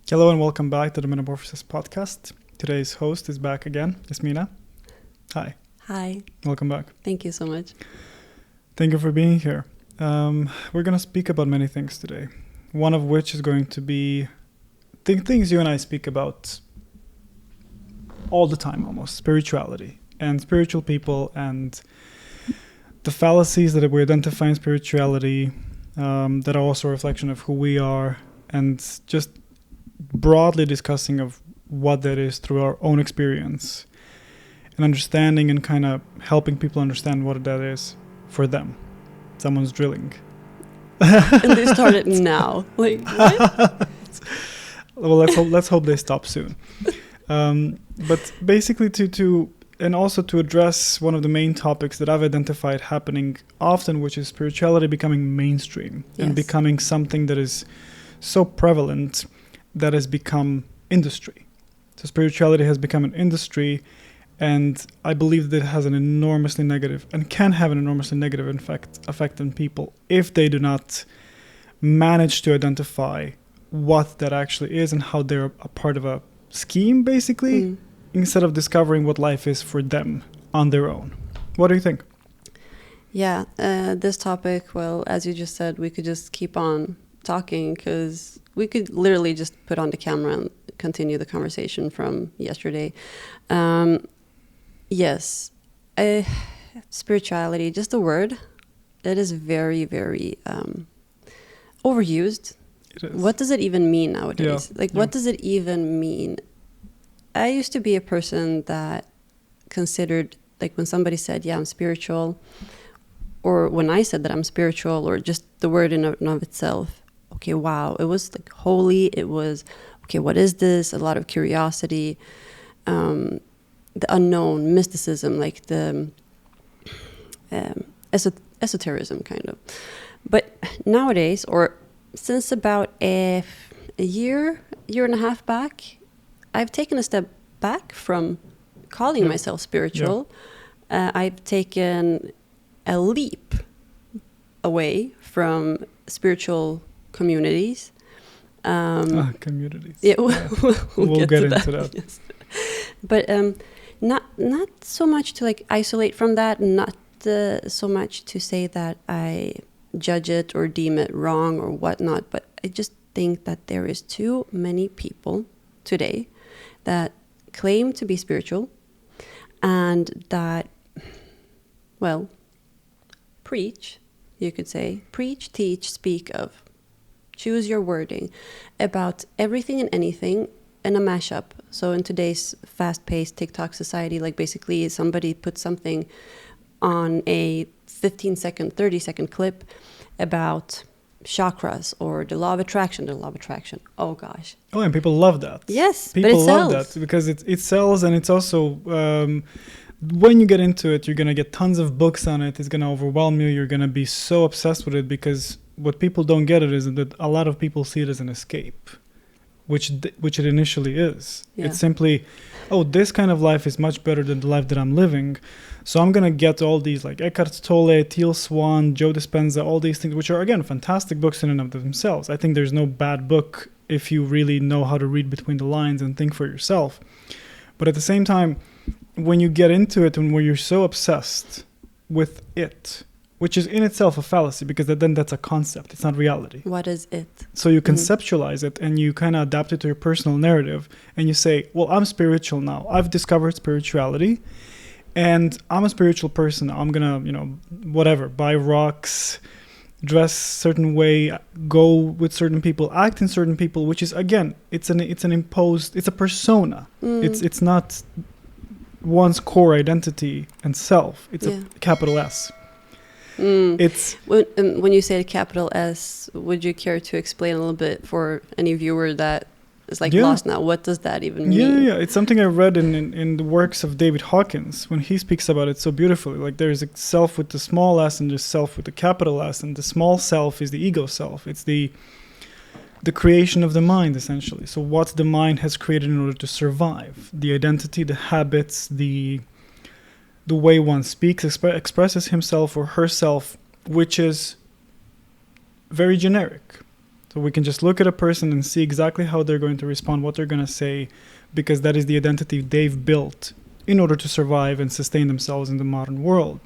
Hello and welcome back to the Metamorphosis podcast. Today's host is back again, Jasmina. Hi. Hi. Welcome back. Thank you so much. Thank you for being here. We're going to speak about many things today. One of which is going to be things you and I speak about all the time almost, spirituality and spiritual people and the fallacies that we identify in spirituality that are also a reflection of who we are, and just broadly discussing of what that is through our own experience and understanding and kind of helping people understand what that is for them. Someone's drilling. And they started now. Like, what? Well, let's hope they stop soon. But basically and also to address one of the main topics that I've identified happening often, which is spirituality becoming mainstream and becoming something that is so prevalent that has become industry. So spirituality has become an industry, and I believe that it has an enormously negative and can have an enormously negative effect on people if they do not manage to identify what that actually is and how they're a part of a scheme, basically, instead of discovering what life is for them on their own. What do you think? Yeah, this topic, well, as you just said, we could just keep on talking because we could literally just put on the camera and continue the conversation from yesterday. Yes, spirituality, just a word, it is very, very overused. It is. What does it even mean nowadays? What does it even mean? I used to be a person that considered, like when somebody said, yeah, I'm spiritual, or when I said that I'm spiritual, or just the word in and of itself, okay, wow, it was like holy, it was, okay, what is this? A lot of curiosity, the unknown, mysticism, like the esotericism kind of. But nowadays, or since about a year and a half back, I've taken a step back from calling myself spiritual. I've taken a leap away from spiritual communities. Communities. Yeah, we'll get into that. Yes. But not so much to like isolate from that, not so much to say that I judge it or deem it wrong or whatnot, but I just think that there is too many people today that claim to be spiritual and that, well, preach, you could say, preach, teach, speak of, choose your wording about everything and anything in a mashup. So in today's fast-paced TikTok society, like basically somebody puts something on a 15-second, 30-second clip about chakras or the law of attraction. Oh gosh. Oh, and people love that. Yes, people but it love sells. that because it sells, and it's also when you get into it, you're gonna get tons of books on it. It's gonna overwhelm you. You're gonna be so obsessed with it because what people don't get it is that a lot of people see it as an escape, which it initially is. Yeah. It's simply, oh, this kind of life is much better than the life that I'm living. So I'm going to get all these like Eckhart Tolle, Teal Swan, Joe Dispenza, all these things, which are, again, fantastic books in and of themselves. I think there's no bad book if you really know how to read between the lines and think for yourself. But at the same time, when you get into it and when you're so obsessed with it, which is in itself a fallacy because then that's a concept, it's not reality. What is it? So you conceptualize it and you kind of adapt it to your personal narrative and you say, well, I'm spiritual now. I've discovered spirituality and I'm a spiritual person. I'm going to, whatever, buy rocks, dress certain way, go with certain people, act in certain people, which is, again, it's an imposed, it's a persona. It's not one's core identity and self. It's a capital S. It's when you say capital S, would you care to explain a little bit for any viewer that is like lost now? What does that even mean? Yeah. It's something I read in the works of David Hawkins when he speaks about it so beautifully. Like there's a self with the small s and there's self with the capital S, and the small self is the ego self. It's the creation of the mind, essentially. So what the mind has created in order to survive, the identity, the habits, the way one speaks, expresses himself or herself, which is very generic. So we can just look at a person and see exactly how they're going to respond, what they're going to say, because that is the identity they've built in order to survive and sustain themselves in the modern world.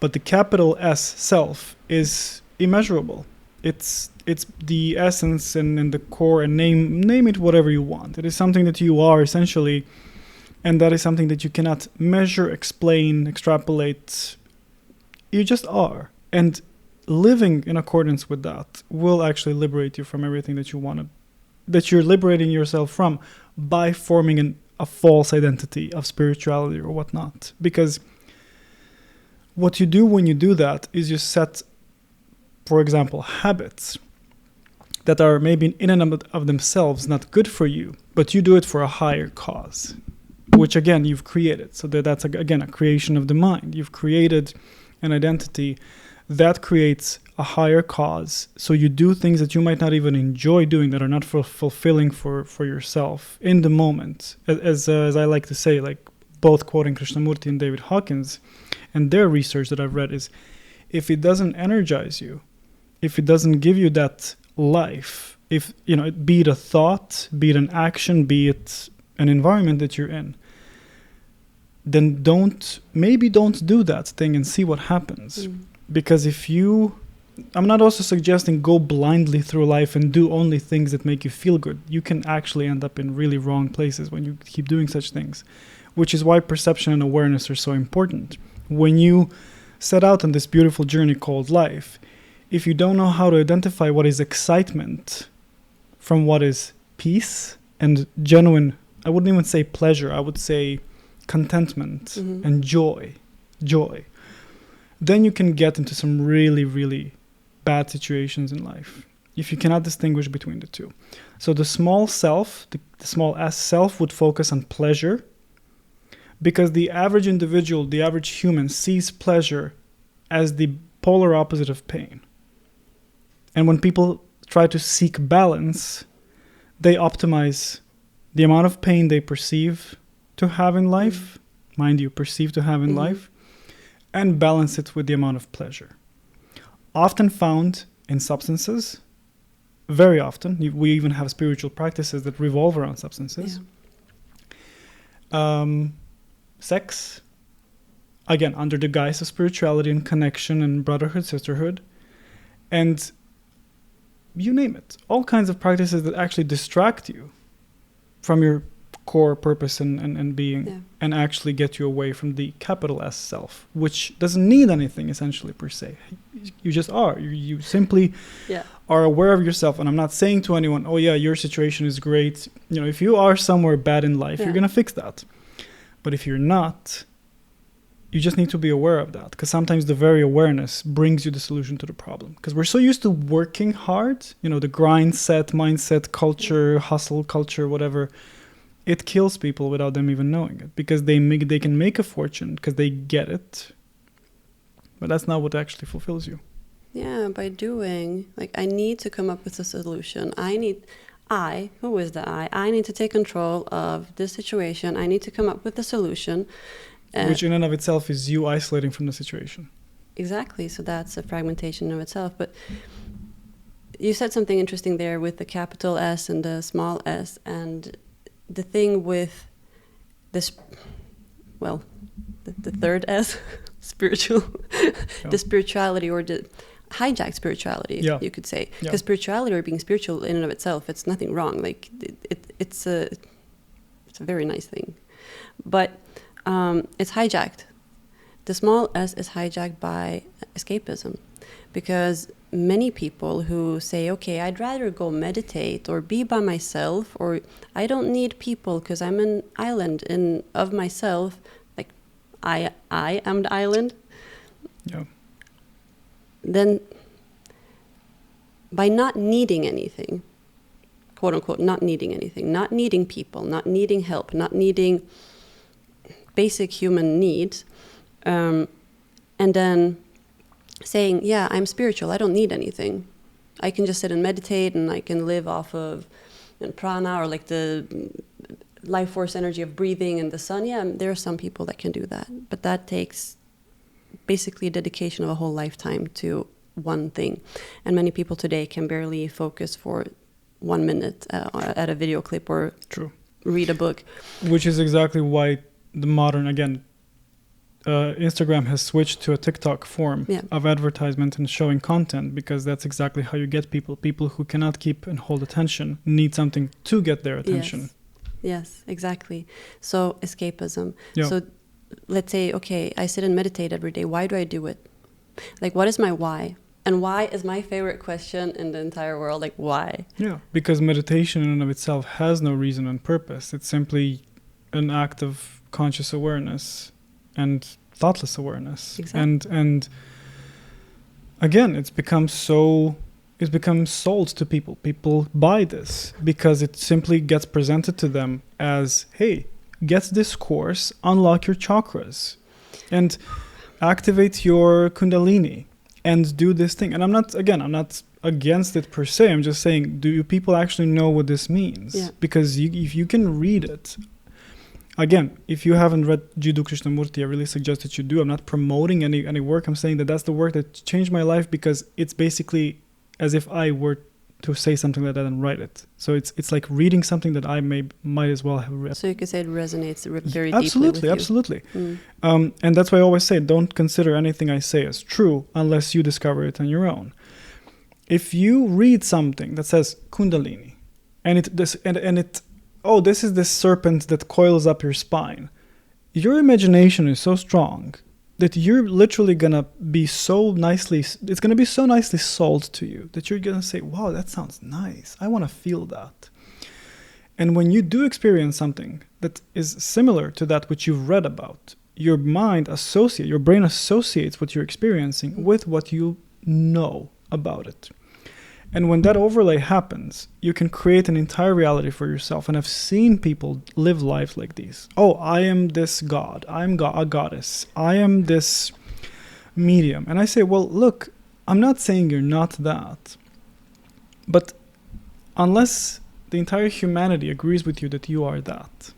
But the capital S self is immeasurable. It's the essence and the core, and name it whatever you want. It is something that you are essentially, and that is something that you cannot measure, explain, extrapolate. You just are. And living in accordance with that will actually liberate you from everything that you want to, that you're liberating yourself from by forming a false identity of spirituality or whatnot. Because what you do when you do that is you set, for example, habits that are maybe in and of themselves not good for you, but you do it for a higher cause, which again you've created. So that's again a creation of the mind. You've created an identity that creates a higher cause. So you do things that you might not even enjoy doing, that are not fulfilling for yourself in the moment. As I like to say, like both quoting Krishnamurti and David Hawkins, and their research that I've read is, if it doesn't energize you, if it doesn't give you that life, if, you know, be it a thought, be it an action, be it an environment that you're in, then don't do that thing and see what happens. Because I'm not also suggesting go blindly through life and do only things that make you feel good. You can actually end up in really wrong places when you keep doing such things, which is why perception and awareness are so important. When you set out on this beautiful journey called life, if you don't know how to identify what is excitement from what is peace and genuine, I wouldn't even say pleasure, I would say contentment and joy, then you can get into some really, really bad situations in life if you cannot distinguish between the two. So the small self, the small s self, would focus on pleasure, because the average individual, the average human, sees pleasure as the polar opposite of pain. And when people try to seek balance, they optimize the amount of pain they perceive to have in life, mind you, perceive to have in life, and balance it with the amount of pleasure. Often found in substances, very often. We even have spiritual practices that revolve around substances. Sex, again, under the guise of spirituality and connection and brotherhood, sisterhood, and you name it. All kinds of practices that actually distract you from your core purpose and being, and actually get you away from the capital S self, which doesn't need anything essentially per se. You just are. You simply are aware of yourself. And I'm not saying to anyone, oh yeah, your situation is great. You know, if you are somewhere bad in life, you're going to fix that. But if you're not, you just need to be aware of that, because sometimes the very awareness brings you the solution to the problem. Because we're so used to working hard, you know, the grind set, mindset, culture, hustle culture, whatever. It kills people without them even knowing it, because they can make a fortune because they get it. But that's not what actually fulfills you. Yeah, by doing, like, I need to come up with a solution. Who is the I? I need to take control of this situation. I need to come up with a solution. Which in and of itself is you isolating from the situation. Exactly. So that's a fragmentation of itself. But you said something interesting there with the capital S and the small s. And the thing with this, well, the third S, spiritual, the spirituality, or the hijacked spirituality, you could say. Because spirituality or being spiritual in and of itself, it's nothing wrong. Like it's a very nice thing. But it's hijacked. The small s is hijacked by escapism, because many people who say, okay, I'd rather go meditate or be by myself, or I don't need people because I'm an island of myself, like I am the island. Then by not needing anything, quote unquote, not needing anything, not needing people, not needing help, not needing basic human needs, and then saying, yeah, I'm spiritual, I don't need anything. I can just sit and meditate, and I can live off of prana, or like the life force energy of breathing and the sun. Yeah, there are some people that can do that, but that takes basically a dedication of a whole lifetime to one thing. And many people today can barely focus for 1 minute at a video clip or True. read a book. Which is exactly why the modern, again, Instagram has switched to a TikTok form of advertisement and showing content, because that's exactly how you get people. People who cannot keep and hold attention need something to get their attention. Yes, exactly. So escapism. Yeah. So let's say, okay, I sit and meditate every day. Why do I do it? Like, what is my why? And why is my favorite question in the entire world. Like, why? Yeah, because meditation in and of itself has no reason and purpose. It's simply an act of conscious awareness and thoughtless awareness. Exactly. And again, it's become sold to people. People buy this because it simply gets presented to them as, hey, get this course, unlock your chakras, and activate your kundalini, and do this thing. And I'm not against it per se. I'm just saying, do people actually know what this means? Yeah. Because if you can read it, again, if you haven't read Jiddu Krishnamurti, I really suggest that you do. I'm not promoting any work. I'm saying that that's the work that changed my life, because it's basically as if I were to say something like that and write it. So it's like reading something that I might as well have read. So you could say it resonates very absolutely, deeply with absolutely. you. Mm. And that's why I always say, don't consider anything I say as true unless you discover it on your own. If you read something that says Kundalini, this is this serpent that coils up your spine, your imagination is so strong that you're literally gonna be it's gonna be so nicely sold to you that you're gonna say, wow, that sounds nice. I wanna feel that. And when you do experience something that is similar to that which you've read about, your brain associates what you're experiencing with what you know about it. And when that overlay happens, you can create an entire reality for yourself. And I've seen people live lives like these. Oh, I am this god. I'm a goddess. I am this medium. And I say, well, look, I'm not saying you're not that. But unless the entire humanity agrees with you that you are that,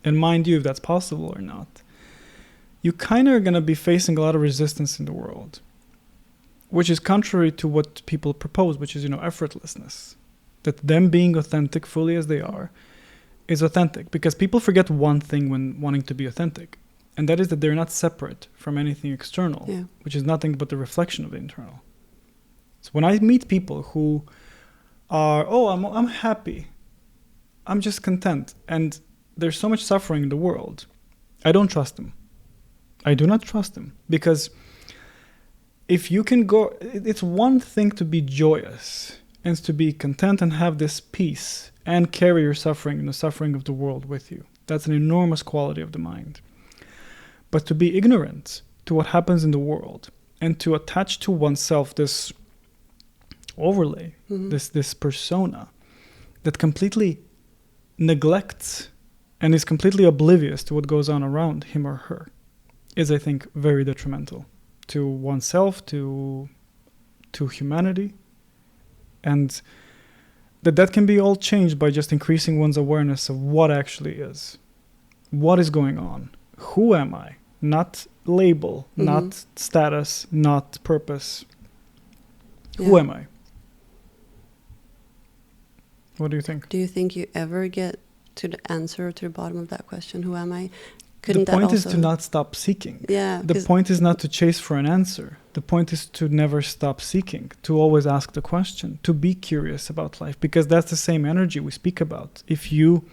and mind you, if that's possible or not, you kind of are going to be facing a lot of resistance in the world, which is contrary to what people propose, which is, effortlessness. That them being authentic fully as they are is authentic. Because people forget one thing when wanting to be authentic. And that is that they're not separate from anything external, which is nothing but the reflection of the internal. So when I meet people who are, I'm happy, I'm just content, and there's so much suffering in the world, I don't trust them. I do not trust them. Because if you can go, it's one thing to be joyous and to be content and have this peace and carry your suffering and the suffering of the world with you. That's an enormous quality of the mind. But to be ignorant to what happens in the world and to attach to oneself this overlay, this persona that completely neglects and is completely oblivious to what goes on around him or her is, I think, very detrimental to oneself, to humanity, and that can be all changed by just increasing one's awareness of what actually is. What is going on? Who am I? Not label, not status, not purpose. Yeah. Who am I? What do you think? Do you think you ever get to the answer, to the bottom of that question? Who am I? The point is to not stop seeking. Yeah. The point is not to chase for an answer. The point is to never stop seeking, to always ask the question, to be curious about life, because that's the same energy we speak about. If you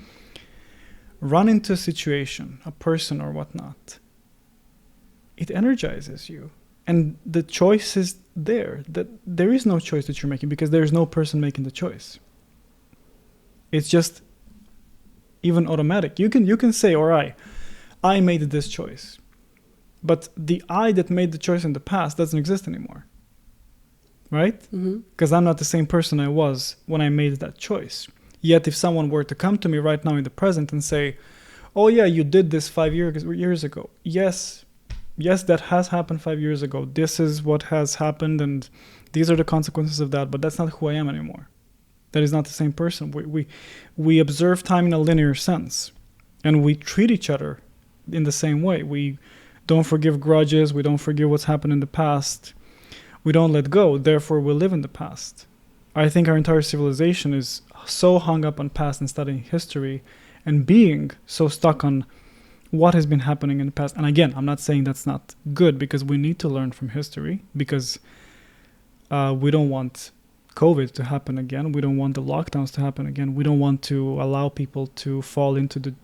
run into a situation, a person or whatnot, it energizes you. And the choice is there. That there is no choice that you're making, because there is no person making the choice. It's just even automatic. You can say, all right, I made this choice. But the I that made the choice in the past doesn't exist anymore. Right? Because I'm not the same person I was when I made that choice. Yet if someone were to come to me right now in the present and say, oh yeah, you did this 5 years ago. Yes, that has happened 5 years ago. This is what has happened and these are the consequences of that, but that's not who I am anymore. That is not the same person. We observe time in a linear sense, and we treat each other in the same way. We don't forgive grudges. We don't forgive what's happened in the past. We don't let go, therefore we live in the past. I think our entire civilization is so hung up on past and studying history and being so stuck on what has been happening in the past. And again, I'm not saying that's not good, because we need to learn from history, because we don't want COVID to happen again. We don't want the lockdowns to happen again. We don't want to allow people to fall into the,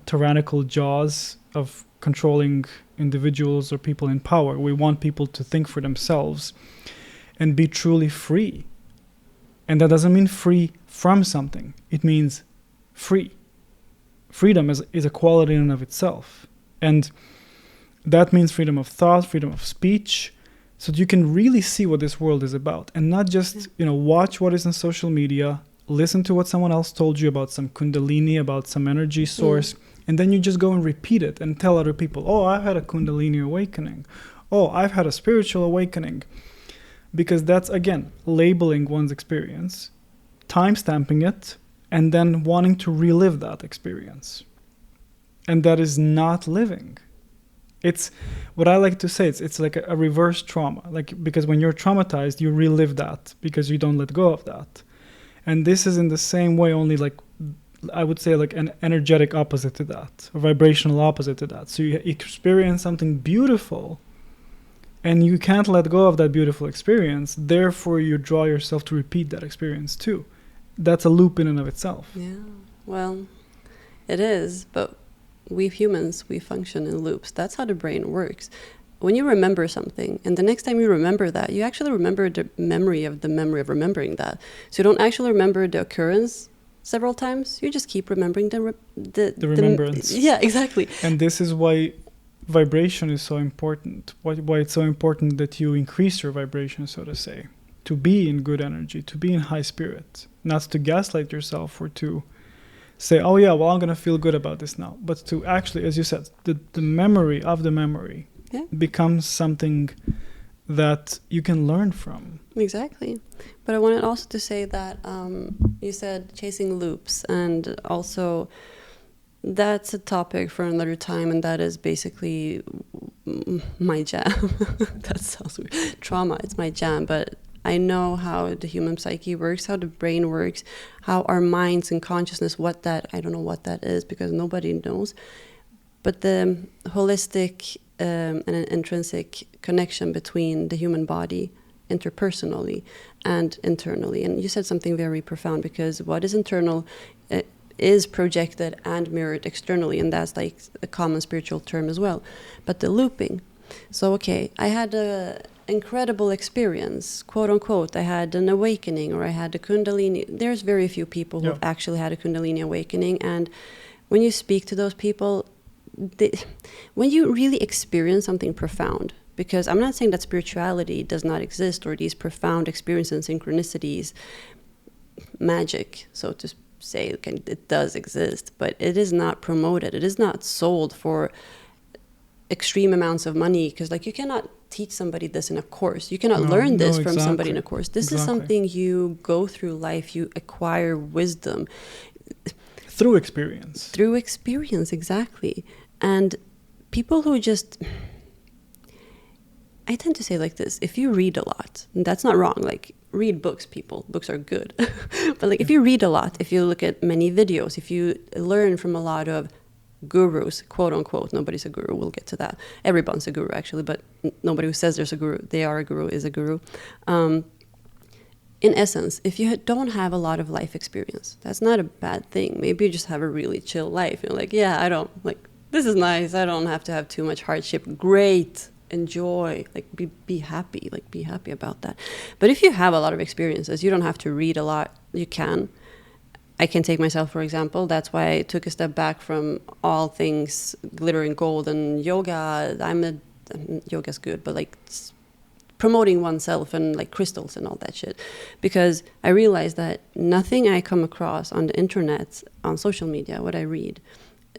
tyrannical jaws of controlling individuals or people in power. We want people to think for themselves and be truly free. And that doesn't mean free from something. It means free. Freedom is a quality in and of itself. And that means freedom of thought, freedom of speech, so that you can really see what this world is about, and not just, watch what is on social media, listen to what someone else told you about some kundalini, about some energy source, and then you just go and repeat it and tell other people, oh, I've had a kundalini awakening. Oh, I've had a spiritual awakening. Because that's, again, labeling one's experience, time-stamping it, and then wanting to relive that experience. And that is not living. It's what I like to say, it's like a reverse trauma. Because when you're traumatized, you relive that because you don't let go of that. And this is in the same way, only I would say an energetic opposite to that, a vibrational opposite to that. So you experience something beautiful, and you can't let go of that beautiful experience. Therefore, you draw yourself to repeat that experience too. That's a loop in and of itself. Yeah, well, it is, but we humans, we function in loops. That's how the brain works. When you remember something, and the next time you remember that, you actually remember the memory of remembering that. So you don't actually remember the occurrence several times. You just keep remembering the remembrance. Yeah, exactly. And this is why vibration is so important. Why it's so important that you increase your vibration, so to say, to be in good energy, to be in high spirit, not to gaslight yourself or to say, oh yeah, well, I'm going to feel good about this now. But to actually, as you said, the memory of the memory becomes something that you can learn from. Exactly. But I wanted also to say that you said chasing loops, and also that's a topic for another time, and that is basically my jam. That sounds weird. Trauma, it's my jam, but I know how the human psyche works, how the brain works, how our minds and consciousness, I don't know what that is, because nobody knows. But the holistic and an intrinsic connection between the human body interpersonally and internally. And you said something very profound, because what is internal is projected and mirrored externally, and that's like a common spiritual term as well. But the looping. So, okay, I had a incredible experience, quote unquote. I had an awakening, or I had a kundalini. There's very few people who have actually had a kundalini awakening, and when you speak to those people, when you really experience something profound, because I'm not saying that spirituality does not exist, or these profound experiences, synchronicities, magic, so to say, it does exist, but it is not promoted. It is not sold for extreme amounts of money, because you cannot teach somebody this in a course. You cannot learn this from somebody in a course. This is something you go through life, you acquire wisdom. Through experience. Through experience, exactly. And people who just... I tend to say like this, if you read a lot, and that's not wrong, read books, people. Books are good. But if you read a lot, if you look at many videos, if you learn from a lot of gurus, quote unquote, nobody's a guru, we'll get to that. Everyone's a guru, actually, but nobody who says there's a guru, they are a guru, is a guru. In essence, if you don't have a lot of life experience, that's not a bad thing. Maybe you just have a really chill life. You're this is nice. I don't have to have too much hardship. Great. Enjoy, be happy, be happy about that. But if you have a lot of experiences, you don't have to read a lot. You can. I can take myself, for example. That's why I took a step back from all things glitter and gold and yoga. Yoga's good, but promoting oneself and crystals and all that shit, because I realized that nothing I come across on the internet, on social media, what I read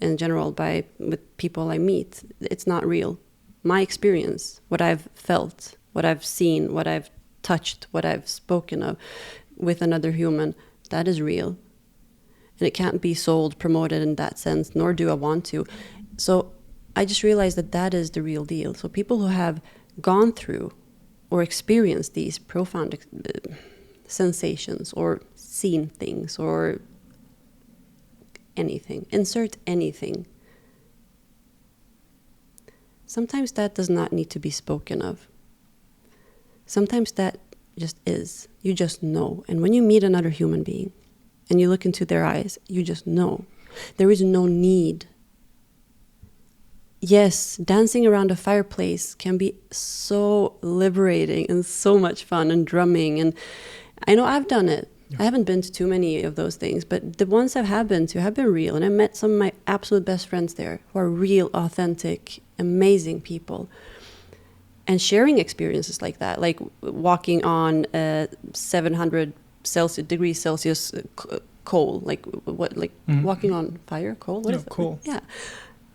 in general with people I meet, it's not real. My experience, what I've felt, what I've seen, what I've touched, what I've spoken of with another human, that is real. And it can't be sold, promoted in that sense, nor do I want to. So I just realized that is the real deal. So people who have gone through or experienced these profound sensations or seen things or anything, insert anything. Sometimes that does not need to be spoken of. Sometimes that just is. You just know. And when you meet another human being and you look into their eyes, you just know. There is no need. Yes, dancing around a fireplace can be so liberating and so much fun, and drumming. And I know I've done it. Yeah. I haven't been to too many of those things, but the ones I have been to have been real. And I met some of my absolute best friends there who are real, authentic, amazing people. And sharing experiences like that, like walking on 700 degrees Celsius coal, like what, like walking on fire, coal? What is it? Coal. Yeah.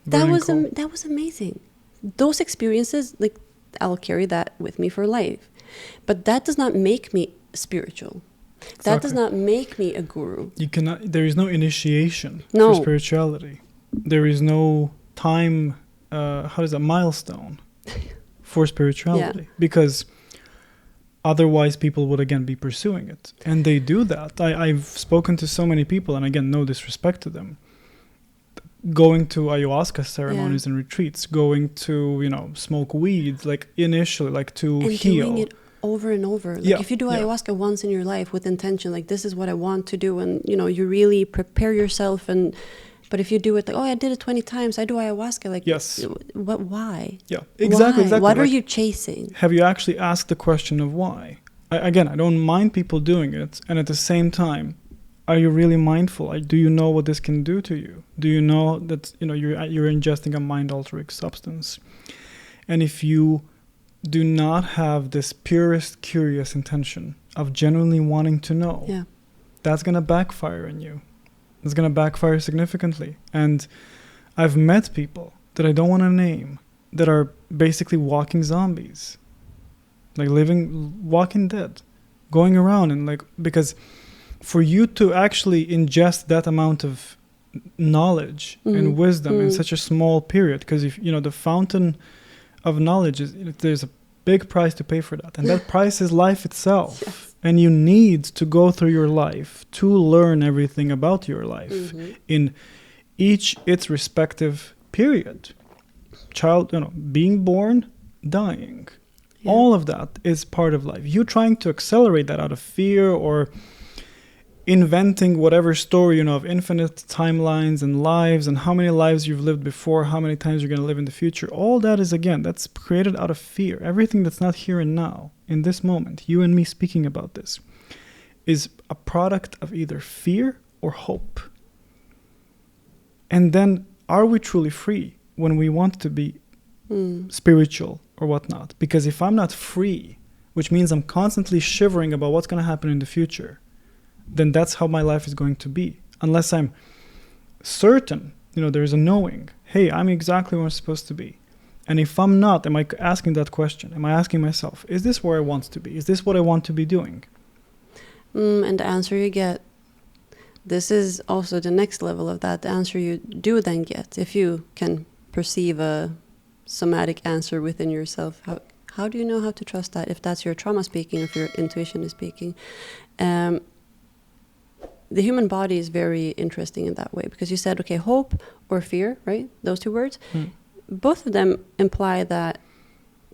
That was amazing. Those experiences, like, I'll carry that with me for life. But that does not make me spiritual. Exactly. That does not make me a guru. You cannot. There is no initiation for spirituality. There is no time. Milestone for spirituality, because otherwise people would again be pursuing it, and they do that. I've spoken to so many people, and again, no disrespect to them, going to ayahuasca ceremonies and retreats, going to smoke weed, like initially, like to and heal. Doing it over and over. Like if you do ayahuasca once in your life with intention, like this is what I want to do, and you really prepare yourself. And but if you do it like, I did it 20 times, I do ayahuasca, like why? Yeah, exactly. What are you chasing? Have you actually asked the question of why? I don't mind people doing it, and at the same time, are you really mindful? Do you know what this can do to you? Do you know that you're ingesting a mind-altering substance? And if you do not have this purest, curious intention of genuinely wanting to know, that's going to backfire on you. It's going to backfire significantly. And I've met people that I don't want to name that are basically walking zombies, like walking dead, going around and because for you to actually ingest that amount of knowledge and wisdom in such a small period, because if the fountain of knowledge is, there's a big price to pay for that, and that price is life itself. Yes. And you need to go through your life to learn everything about your life in its respective period. Being born, dying, all of that is part of life. You trying to accelerate that out of fear or inventing whatever story of infinite timelines and lives and how many lives you've lived before, how many times you're going to live in the future, all that is, again, that's created out of fear. Everything that's not here and now, in this moment, you and me speaking about this, is a product of either fear or hope. And then, are we truly free when we want to be spiritual or whatnot? Because if I'm not free, which means I'm constantly shivering about what's going to happen in the future, then that's how my life is going to be. Unless I'm certain, there's a knowing, hey, I'm exactly where I'm supposed to be. And if I'm not, am I asking that question? Am I asking myself, is this where I want to be? Is this what I want to be doing? And the answer you get, this is also the next level of that. The answer you do then get, if you can perceive a somatic answer within yourself, how do you know how to trust that? If that's your trauma speaking, if your intuition is speaking. The human body is very interesting in that way, because you said, okay, hope or fear, right? Those two words. Both of them imply that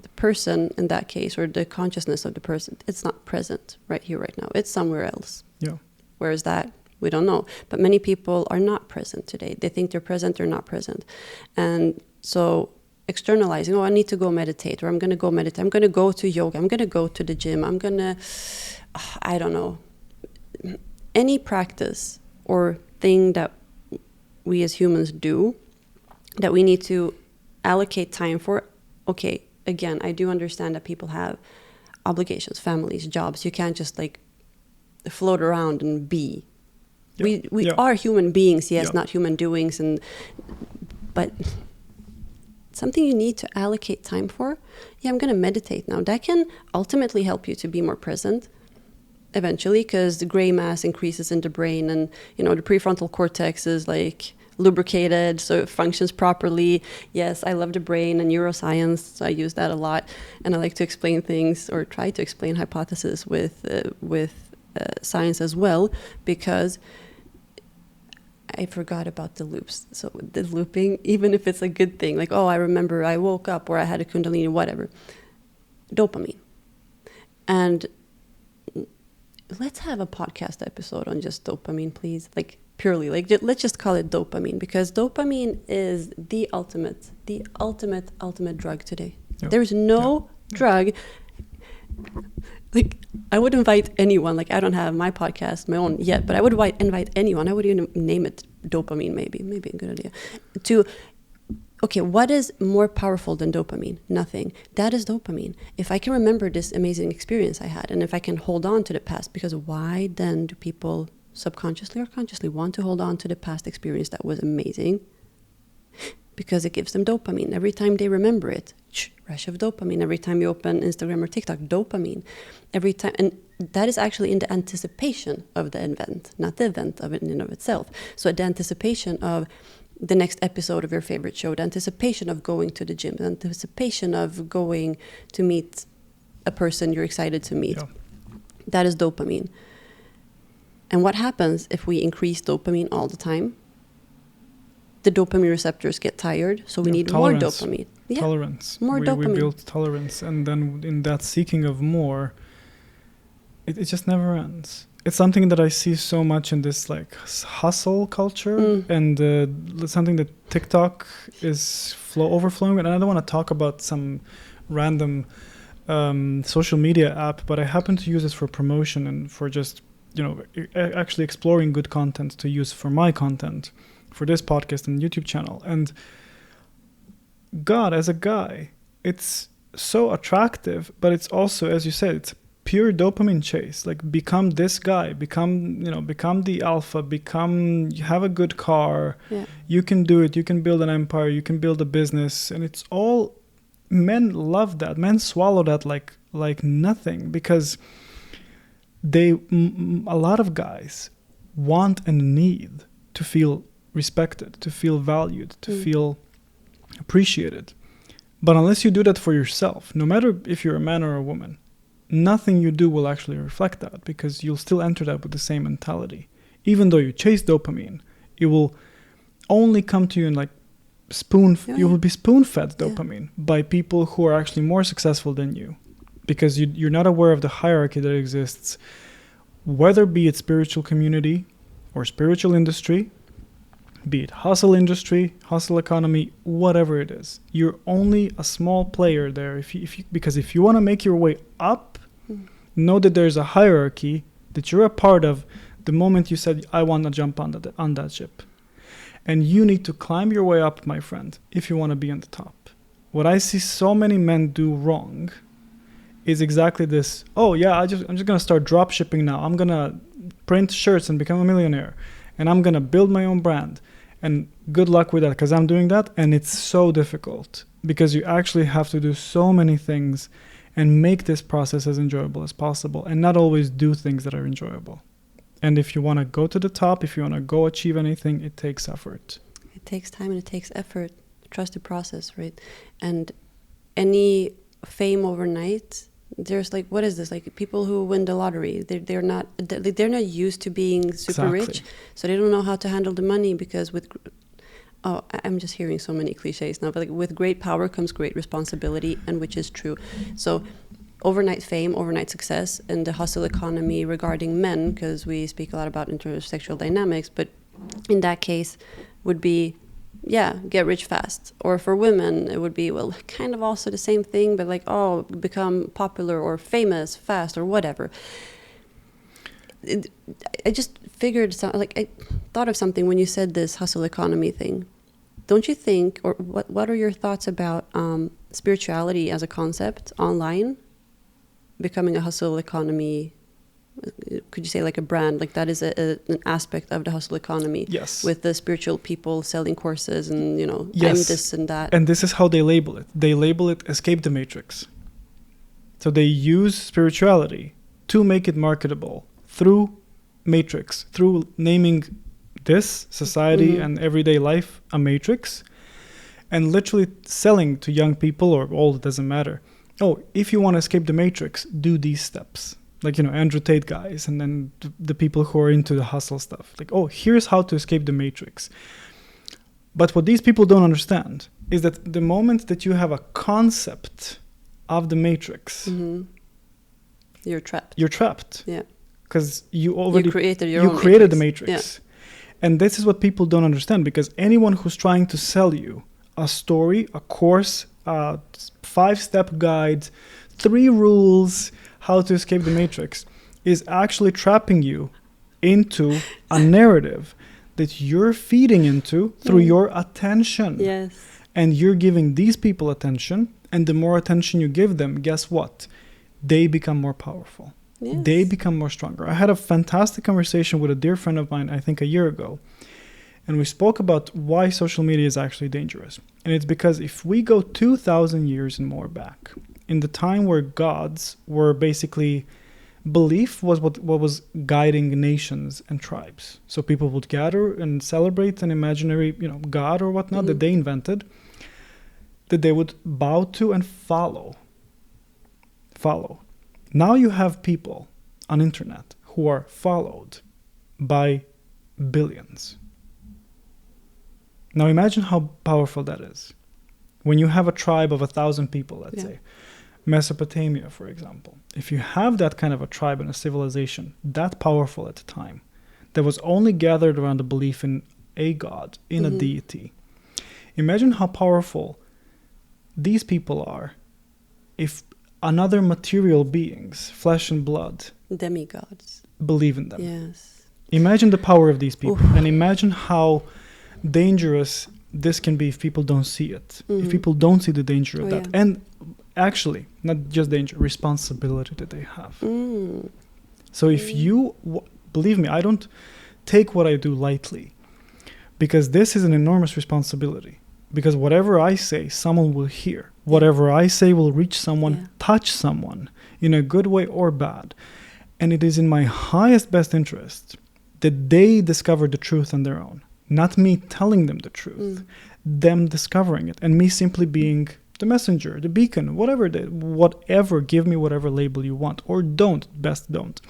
the person in that case, or the consciousness of the person, it's not present right here, right now. It's somewhere else. Yeah. Where is that? We don't know. But many people are not present today. They think they're present, they're not present. And so externalizing, I need to go meditate, or I'm going to go meditate. I'm going to go to yoga. I'm going to go to the gym. I'm going to, I don't know. Any practice or thing that we as humans do that we need to allocate time for. Okay, again, I do understand that people have obligations, families, jobs. You can't just float around and be. Yeah. We are human beings, yes, not human doings, but something you need to allocate time for. Yeah, I'm going to meditate now. That can ultimately help you to be more present. Eventually, because the gray mass increases in the brain, and the prefrontal cortex is lubricated so it functions properly. Yes, I love the brain and neuroscience, so I use that a lot, and I like to explain things or try to explain hypotheses with science as well, because I forgot about the loops. So the looping, even if it's a good thing, like, oh, I remember I woke up or I had a kundalini, whatever. Dopamine. And let's have a podcast episode on just dopamine, please. Like, purely, like, let's just call it dopamine, because dopamine is the ultimate drug today. Yep. There's no drug. Like, I would invite anyone, like, I don't have my podcast, my own yet, but I would invite anyone, I would even name it dopamine, maybe a good idea, to, okay, what is more powerful than dopamine? Nothing. That is dopamine. If I can remember this amazing experience I had, and if I can hold on to the past, because why then do people subconsciously or consciously want to hold on to the past experience that was amazing? Because it gives them dopamine. Every time they remember it, rush of dopamine. Every time you open Instagram or TikTok, dopamine. Every time, and that is actually in the anticipation of the event, not the event of it in and of itself. So the anticipation of the next episode of your favorite show, the anticipation of going to the gym, the anticipation of going to meet a person you're excited to meet. Yeah. That is dopamine. And what happens if we increase dopamine all the time? The dopamine receptors get tired, so we need more dopamine. Yeah. Tolerance. More dopamine. We build tolerance, and then in that seeking of more, it just never ends. It's something that I see so much in this like hustle culture, and something that TikTok is overflowing. And I don't want to talk about some random social media app, but I happen to use it for promotion and for just, actually exploring good content to use for my content, for this podcast and YouTube channel. And God, as a guy, it's so attractive, but it's also, as you said, it's pure dopamine chase. Like, become this guy, become the alpha, have a good car. Yeah. You can do it. You can build an empire. You can build a business. And it's all, men love that. Men swallow that like nothing, because a lot of guys want and need to feel respected, to feel valued, to feel appreciated. But unless you do that for yourself, no matter if you're a man or a woman, nothing you do will actually reflect that, because you'll still enter that with the same mentality. Even though you chase dopamine, it will only come to you in like you will be spoon-fed dopamine by people who are actually more successful than you, because you're not aware of the hierarchy that exists, whether be it spiritual community or spiritual industry, be it hustle industry, hustle economy, whatever it is. You're only a small player there. Because if you want to make your way up, know that there's a hierarchy that you're a part of the moment you said, I want to jump on that ship. And you need to climb your way up, my friend, if you want to be on the top. What I see so many men do wrong is exactly this. Oh yeah, I'm just going to start drop shipping now. I'm going to print shirts and become a millionaire. And I'm going to build my own brand. And good luck with that, because I'm doing that. And it's so difficult, because you actually have to do so many things and make this process as enjoyable as possible, and not always do things that are enjoyable. And if you want to go to the top, if you want to go achieve anything, it takes effort. It takes time and it takes effort. Trust the process, right? And any fame overnight, there's like, what is this? Like, people who win the lottery, they're not used to being super rich, so they don't know how to handle the money, because I'm just hearing so many cliches now, but like, with great power comes great responsibility, and which is true. So overnight fame, overnight success in the hustle economy regarding men, because we speak a lot about intersexual dynamics, but in that case would be, get rich fast. Or for women, it would be, well, kind of also the same thing, but like, become popular or famous fast or whatever. I just figured, I thought of something when you said this hustle economy thing. Don't you think, or what are your thoughts about spirituality as a concept online? Becoming a hustle economy, could you say like a brand, like that is an aspect of the hustle economy? Yes. With the spiritual people selling courses and, yes. I'm this and that. And this is how they label it. They label it escape the matrix. So they use spirituality to make it marketable through matrix, through naming this society and everyday life a matrix, and literally selling to young people or old, it doesn't matter. Oh, if you want to escape the matrix, do these steps. Like, Andrew Tate guys, and then the people who are into the hustle stuff. Like, oh, here's how to escape the matrix. But what these people don't understand is that the moment that you have a concept of the matrix, you're trapped. You're trapped. Yeah. Because you already created the matrix. Yeah. And this is what people don't understand, because anyone who's trying to sell you a story, a course, a 5-step guide, 3 rules how to escape the matrix is actually trapping you into a narrative that you're feeding into through your attention. Yes. And you're giving these people attention, and the more attention you give them, guess what? They become more powerful. Yes. They become more stronger. I had a fantastic conversation with a dear friend of mine, I think a year ago, and we spoke about why social media is actually dangerous. And it's because if we go 2,000 years and more back, in the time where gods were basically, belief was what was guiding nations and tribes. So people would gather and celebrate an imaginary, god or whatnot that they invented, that they would bow to and follow. Now you have people on internet who are followed by billions. Now imagine how powerful that is. When you have a tribe of 1,000 people, let's say, Mesopotamia, for example, if you have that kind of a tribe and a civilization that powerful at the time, that was only gathered around the belief in a god, in a deity, imagine how powerful these people are if another material beings, flesh and blood, demigods, believe in them. Yes. Imagine the power of these people, and imagine how dangerous this can be if people don't see it. If people don't see the danger of that. And actually, not just danger, responsibility that they have. So if you, believe me, I don't take what I do lightly, because this is an enormous responsibility. Because whatever I say, someone will hear. Whatever I say will reach someone, touch someone, in a good way or bad. And it is in my highest best interest that they discover the truth on their own. Not me telling them the truth. Them discovering it. And me simply being the messenger, the beacon, whatever, give me whatever label you want. Or don't, best don't.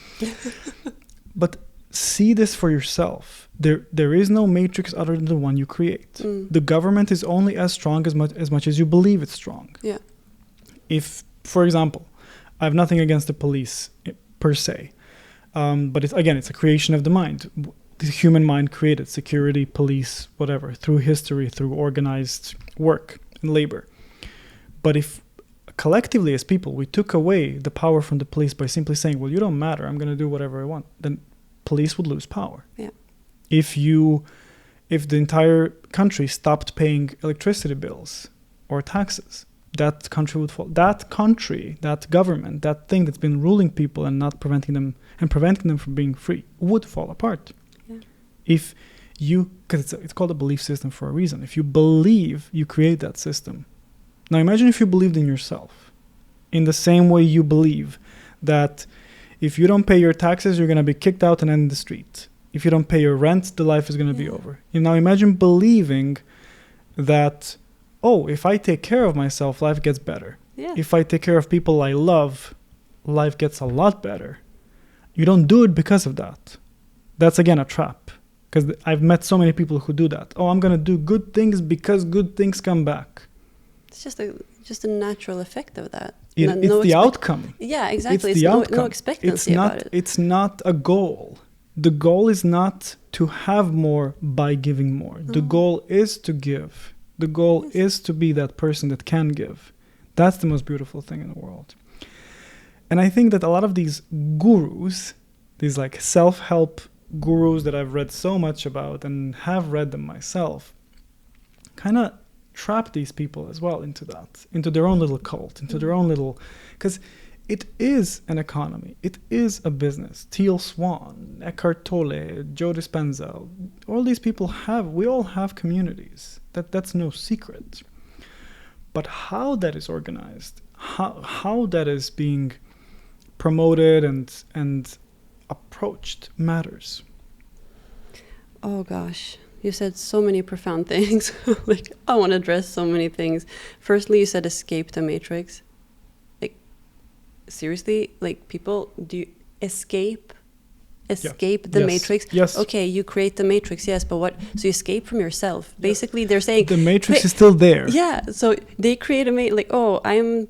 But see this for yourself. There is no matrix other than the one you create. The government is only as strong as much as you believe it's strong. Yeah. If, for example, I have nothing against the police per se, but it's a creation of the mind. The human mind created security, police, whatever, through history, through organized work and labor. But if collectively as people we took away the power from the police by simply saying, well, you don't matter, I'm going to do whatever I want, then police would lose power. Yeah. If the entire country stopped paying electricity bills or taxes, that country would fall. That country, that government, that thing that's been ruling people and not preventing them from being free would fall apart. Yeah. If you, because it's called a belief system for a reason. If you believe, you create that system. Now imagine if you believed in yourself in the same way you believe that if you don't pay your taxes, you're going to be kicked out and end in the street. If you don't pay your rent, the life is going to be over. And now imagine believing that, if I take care of myself, life gets better. Yeah. If I take care of people I love, life gets a lot better. You don't do it because of that. That's again a trap. Because I've met so many people who do that. I'm going to do good things because good things come back. It's just a natural effect of that. It's the outcome. Yeah, exactly. It's the outcome. No expectancy about it. It's not a goal. The goal is not to have more by giving more. The goal is to give. The goal is to be that person that can give. That's the most beautiful thing in the world. And I think that a lot of these gurus, these like self-help gurus that I've read so much about and have read them myself, kind of trap these people as well into their own little cult, into their own little, because it is an economy, it is a business. Teal Swan, Eckhart Tolle, Joe Dispenza, all these people we all have communities. That's no secret. But how that is organized, how that is being promoted and approached matters. Oh gosh, you said so many profound things. Like, I want to address so many things. Firstly, you said escape the matrix. Like, seriously? Like, people, do you escape the Yes. matrix? Yes. Okay, you create the matrix, yes, but what? So you escape from yourself. Basically, they're saying the matrix is still there. Yeah, so they create like, oh, I'm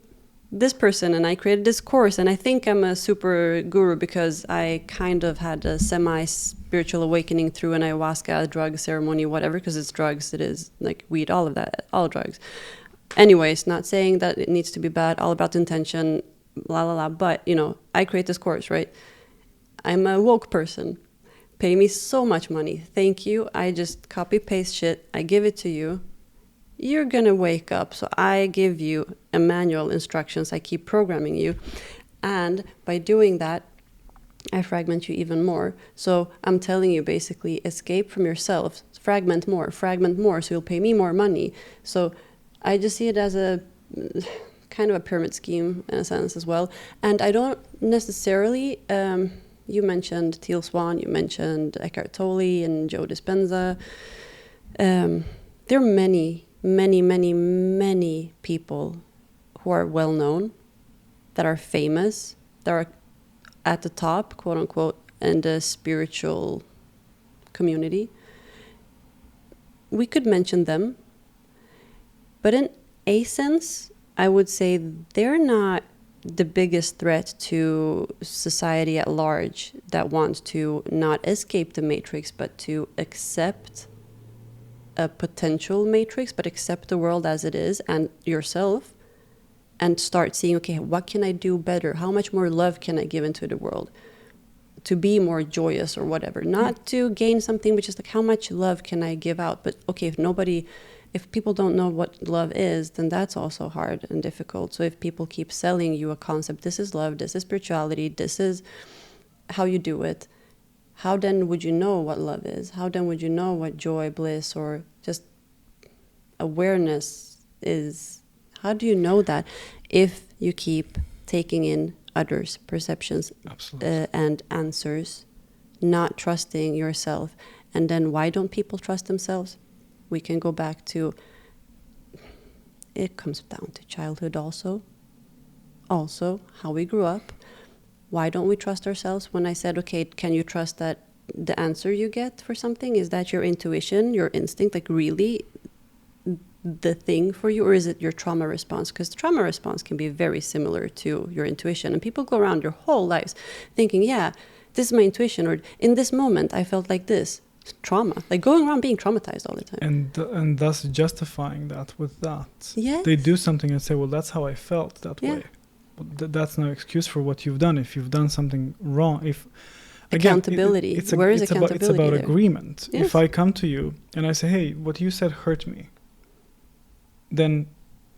this person and I created this course and I think I'm a super guru because I kind of had a semi-spiritual awakening through an ayahuasca drug ceremony, whatever, because it's drugs, it is like weed, all of that, all drugs. Anyways, not saying that it needs to be bad, all about intention, la la la, but, you know, I create this course, right? I'm a woke person. Pay me so much money. Thank you. I just copy paste shit. I give it to you. You're gonna wake up. So I give you a manual instructions. I keep programming you. And by doing that, I fragment you even more. So I'm telling you basically escape from yourself, fragment more, so you'll pay me more money. So I just see it as a kind of a pyramid scheme in a sense as well. And I don't necessarily, you mentioned Teal Swan, you mentioned Eckhart Tolle and Joe Dispenza. There are many people who are well known, that are famous, that are at the top, quote unquote, in the spiritual community. We could mention them, but in a sense, I would say they're not the biggest threat to society at large that wants to not escape the matrix, but to accept a potential matrix, but accept the world as it is and yourself, and start seeing, okay, what can I do better? How much more love can I give into the world to be more joyous or whatever? Not to gain something, which is like, how much love can I give out? But okay, if people don't know what love is, then that's also hard and difficult. So if people keep selling you a concept, this is love, this is spirituality, this is how you do it, how then would you know what love is? How then would you know what joy, bliss, or just awareness is? How do you know that if you keep taking in others' perceptions and answers, not trusting yourself? And then why don't people trust themselves? We can go back to, it comes down to childhood also how we grew up. Why don't we trust ourselves? When I said, okay, can you trust that the answer you get for something, is that your intuition, your instinct, like really the thing for you, or is it your trauma response? Because trauma response can be very similar to your intuition, and people go around their whole lives thinking, yeah, this is my intuition, or in this moment I felt like this. Trauma, like going around being traumatized all the time, and thus justifying that with that. Yes. They do something and say, well, that's how I felt that way. That's no excuse for what you've done. If you've done something wrong, if again, accountability, it's accountability? It's about there? agreement. Yes. If I come to you and I say, hey, what you said hurt me, then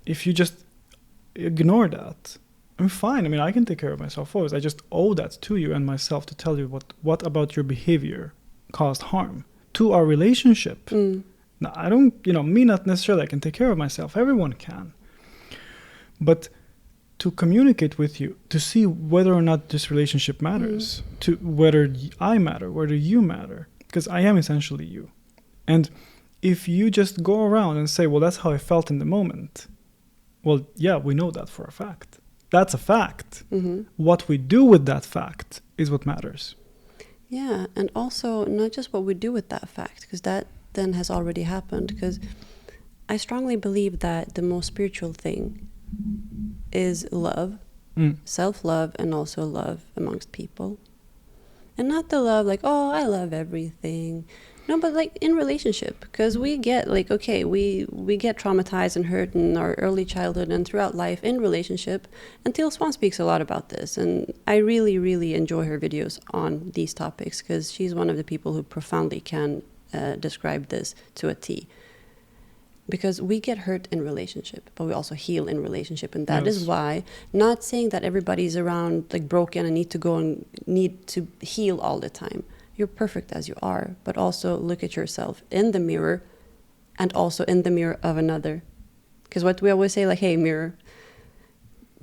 if you just ignore that, I'm fine. I mean, I can take care of myself always. I just owe that to you and myself to tell you what about your behavior caused harm to our relationship. Now, I don't, me not necessarily, I can take care of myself. Everyone can. But to communicate with you, to see whether or not this relationship matters, to whether I matter, whether you matter, because I am essentially you. And if you just go around and say, well, that's how I felt in the moment, well, yeah, we know that for a fact. That's a fact. Mm-hmm. What we do with that fact is what matters. Yeah, and also not just what we do with that fact, because that then has already happened, because I strongly believe that the most spiritual thing is love, self-love, and also love amongst people. And not the love like, oh, I love everything. No, but like in relationship, because we get like, okay, we get traumatized and hurt in our early childhood and throughout life in relationship. And Teal Swan speaks a lot about this. And I really, really enjoy her videos on these topics, because she's one of the people who profoundly can describe this to a T. Because we get hurt in relationship, but we also heal in relationship. And that is why, not saying that everybody's around like broken and need to heal all the time. You're perfect as you are, but also look at yourself in the mirror and also in the mirror of another. Because what we always say, like, hey, mirror,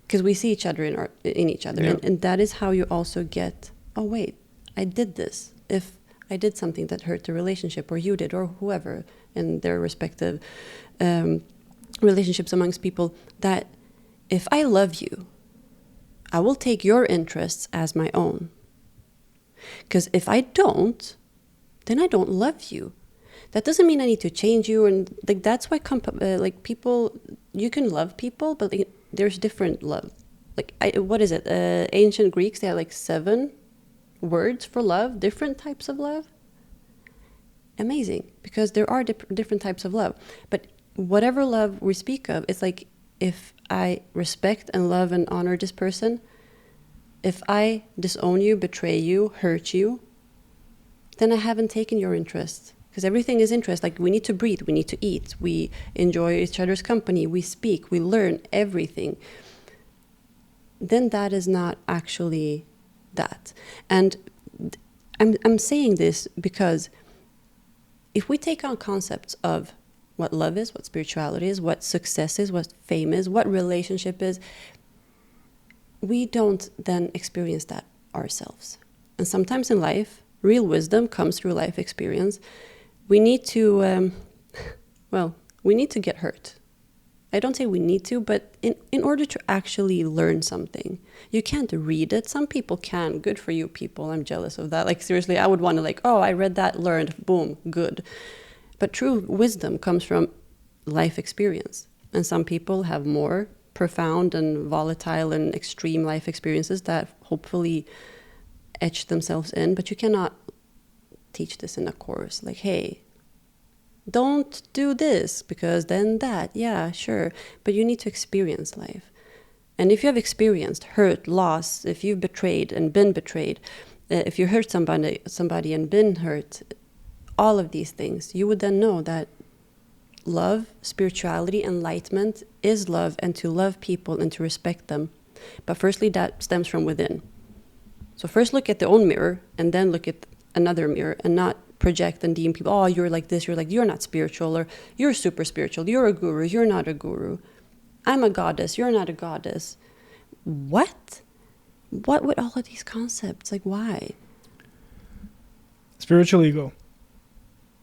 because we see each other in each other. Yeah. And that is how you also get, oh, wait, I did this. If I did something that hurt the relationship, or you did, or whoever in their respective relationships amongst people, that if I love you, I will take your interests as my own. Because if I don't, then I don't love you. That doesn't mean I need to change you, and like that's why like people, you can love people, but like, there's different love. Like what is it? Ancient Greeks, they had like 7 words for love, different types of love. Amazing, because there are different types of love. But whatever love we speak of, it's like if I respect and love and honor this person, if I disown you, betray you, hurt you, then I haven't taken your interest. Because everything is interest. Like we need to breathe, we need to eat, we enjoy each other's company, we speak, we learn everything. Then that is not actually that. And I'm saying this because if we take on concepts of what love is, what spirituality is, what success is, what fame is, what relationship is, we don't then experience that ourselves. And sometimes in life, real wisdom comes through life experience. We need to, we need to get hurt. I don't say we need to, but in order to actually learn something, you can't read it. Some people can. Good for you people. I'm jealous of that. Like seriously, I would want to like, oh, I read that, learned, boom, good. But true wisdom comes from life experience. And some people have more profound and volatile and extreme life experiences that hopefully etch themselves in. But you cannot teach this in a course. Like, hey, don't do this because then that. Yeah, sure. But you need to experience life. And if you have experienced hurt, loss, if you've betrayed and been betrayed, if you hurt somebody and been hurt, all of these things, you would then know that love, spirituality, enlightenment is love, and to love people and to respect them. But firstly, that stems from within. So first look at the own mirror and then look at another mirror, and not project and deem people, oh, you're like this, you're not spiritual, or you're super spiritual, you're a guru, you're not a guru. I'm a goddess, you're not a goddess. What? What with all of these concepts? Like, why? Spiritual ego.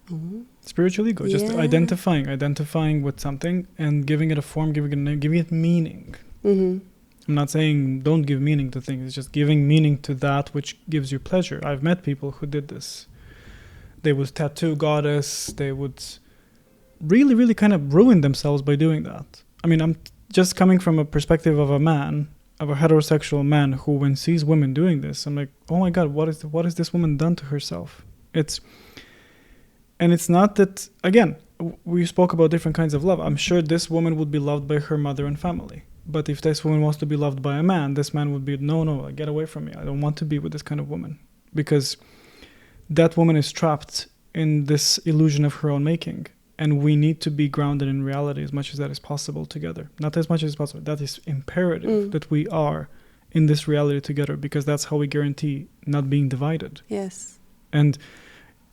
Mm-hmm. Spiritual ego, just identifying with something and giving it a form, giving it a name, giving it meaning. Mm-hmm. I'm not saying don't give meaning to things, it's just giving meaning to that which gives you pleasure. I've met people who did this. They would tattoo goddess, they would really, really kind of ruin themselves by doing that. I mean, I'm just coming from a perspective of a man, of a heterosexual man who, when sees women doing this, I'm like, oh my God, what has this woman done to herself? It's not that, again, we spoke about different kinds of love. I'm sure this woman would be loved by her mother and family. But if this woman wants to be loved by a man, this man would be, no, get away from me. I don't want to be with this kind of woman. Because that woman is trapped in this illusion of her own making. And we need to be grounded in reality as much as that is possible together. Not as much as possible. That is imperative that we are in this reality together, because that's how we guarantee not being divided. Yes. And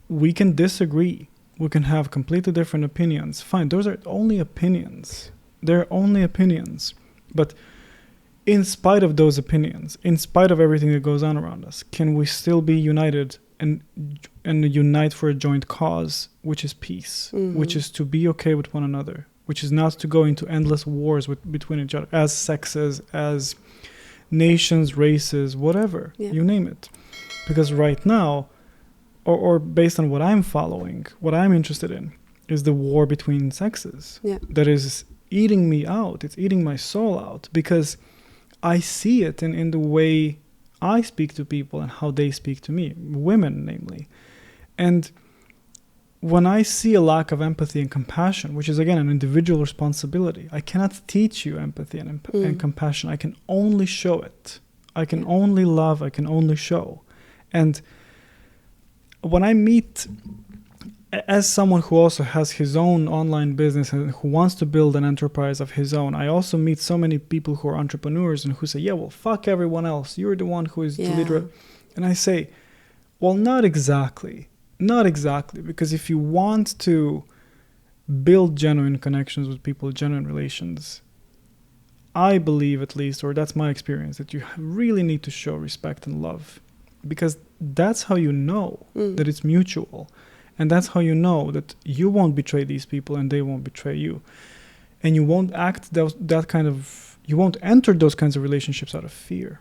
we can disagree. We can have completely different opinions. Fine, those are only opinions. They're only opinions. But in spite of those opinions, in spite of everything that goes on around us, can we still be united and unite for a joint cause, which is peace, which is to be okay with one another, which is not to go into endless wars between each other, as sexes, as nations, races, whatever, you name it. Because right now, or based on what I'm following, what I'm interested in, is the war between sexes. Yeah. That is eating me out. It's eating my soul out, because I see it in the way I speak to people and how they speak to me, women namely. And when I see a lack of empathy and compassion, which is again an individual responsibility, I cannot teach you empathy and compassion. I can only show it. I can only love, I can only show. And when I meet, as someone who also has his own online business and who wants to build an enterprise of his own, I also meet so many people who are entrepreneurs and who say, yeah, well, fuck everyone else. You're the one who is the leader. And I say, well, not exactly. Not exactly. Because if you want to build genuine connections with people, genuine relations, I believe at least, or that's my experience, that you really need to show respect and love. Because that's how you know that it's mutual. And that's how you know that you won't betray these people and they won't betray you. And you won't you won't enter those kinds of relationships out of fear.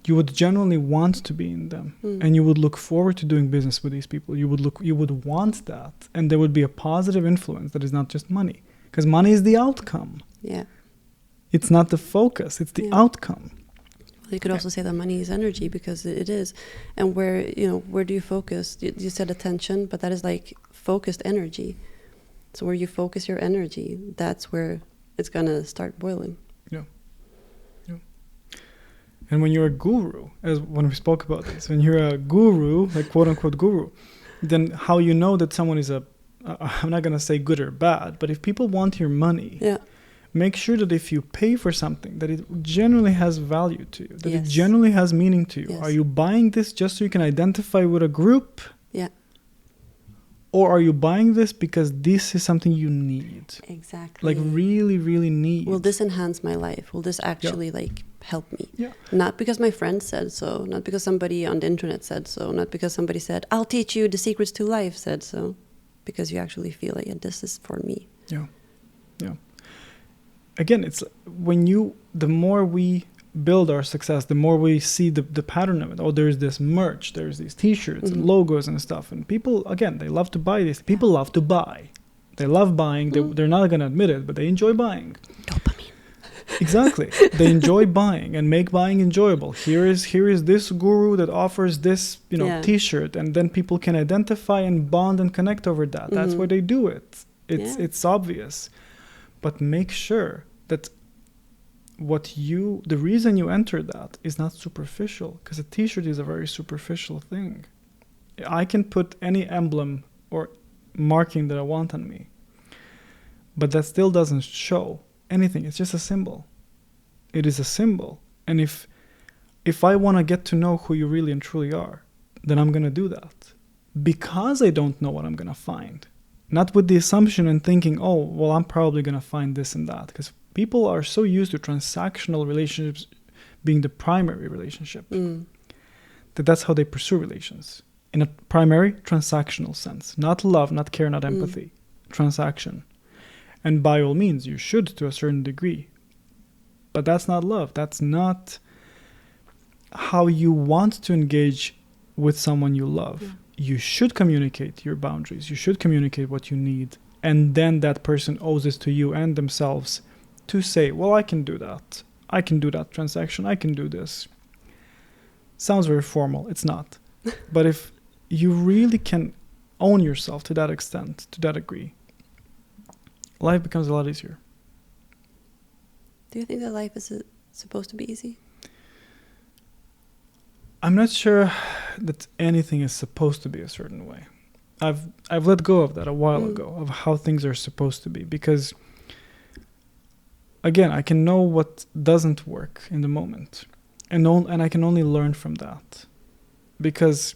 You would genuinely want to be in them, and you would look forward to doing business with these people. You would want that, and there would be a positive influence that is not just money, because money is the outcome. Yeah. It's not the focus, it's the outcome. You could also say that money is energy, because it is. And where do you focus? You said attention, but that is like focused energy. So where you focus your energy, that's where it's going to start boiling. Yeah. Yeah. And when you're a guru, as when we spoke about this, when you're a guru, like quote unquote guru, then how you know that someone is I'm not going to say good or bad, but if people want your money, make sure that if you pay for something, that it genuinely has value to you, that it genuinely has meaning to you. Yes. Are you buying this just so you can identify with a group? Yeah. Or are you buying this because this is something you need? Exactly. Like really, really need. Will this enhance my life? Will this actually help me? Yeah. Not because my friend said so, not because somebody on the internet said so, not because somebody said, I'll teach you the secrets to life said so, because you actually feel like, this is for me. Yeah. Yeah. Again, it's the more we build our success, the more we see the pattern of it. Oh, there's this merch, there's these t-shirts and logos and stuff. And people, again, they love to buy this. People love to buy. They love buying. They're not going to admit it, but they enjoy buying. Dopamine. Exactly. They enjoy buying and make buying enjoyable. Here is this guru that offers this, t-shirt, and then people can identify and bond and connect over that. That's why they do it. It's obvious. But make sure that the reason you enter that is not superficial, because a t-shirt is a very superficial thing. I can put any emblem or marking that I want on me, but that still doesn't show anything. It's just a symbol. It is a symbol. And if I want to get to know who you really and truly are, then I'm going to do that, because I don't know what I'm going to find. Not with the assumption and thinking, oh, well, I'm probably going to find this and that. Because people are so used to transactional relationships being the primary relationship that's how they pursue relations. In a primary transactional sense. Not love, not care, not empathy. Transaction. And by all means, you should to a certain degree. But that's not love. That's not how you want to engage with someone you love. Yeah. You should communicate your boundaries. You should communicate what you need. And then that person owes it to you and themselves to say, well, I can do that. I can do that transaction. I can do this. Sounds very formal. It's not. But if you really can own yourself to that extent, to that degree, life becomes a lot easier. Do you think that life is supposed to be easy? I'm not sure that anything is supposed to be a certain way. I've let go of that a while ago, of how things are supposed to be, because again, I can know what doesn't work in the moment, and I can only learn from that, because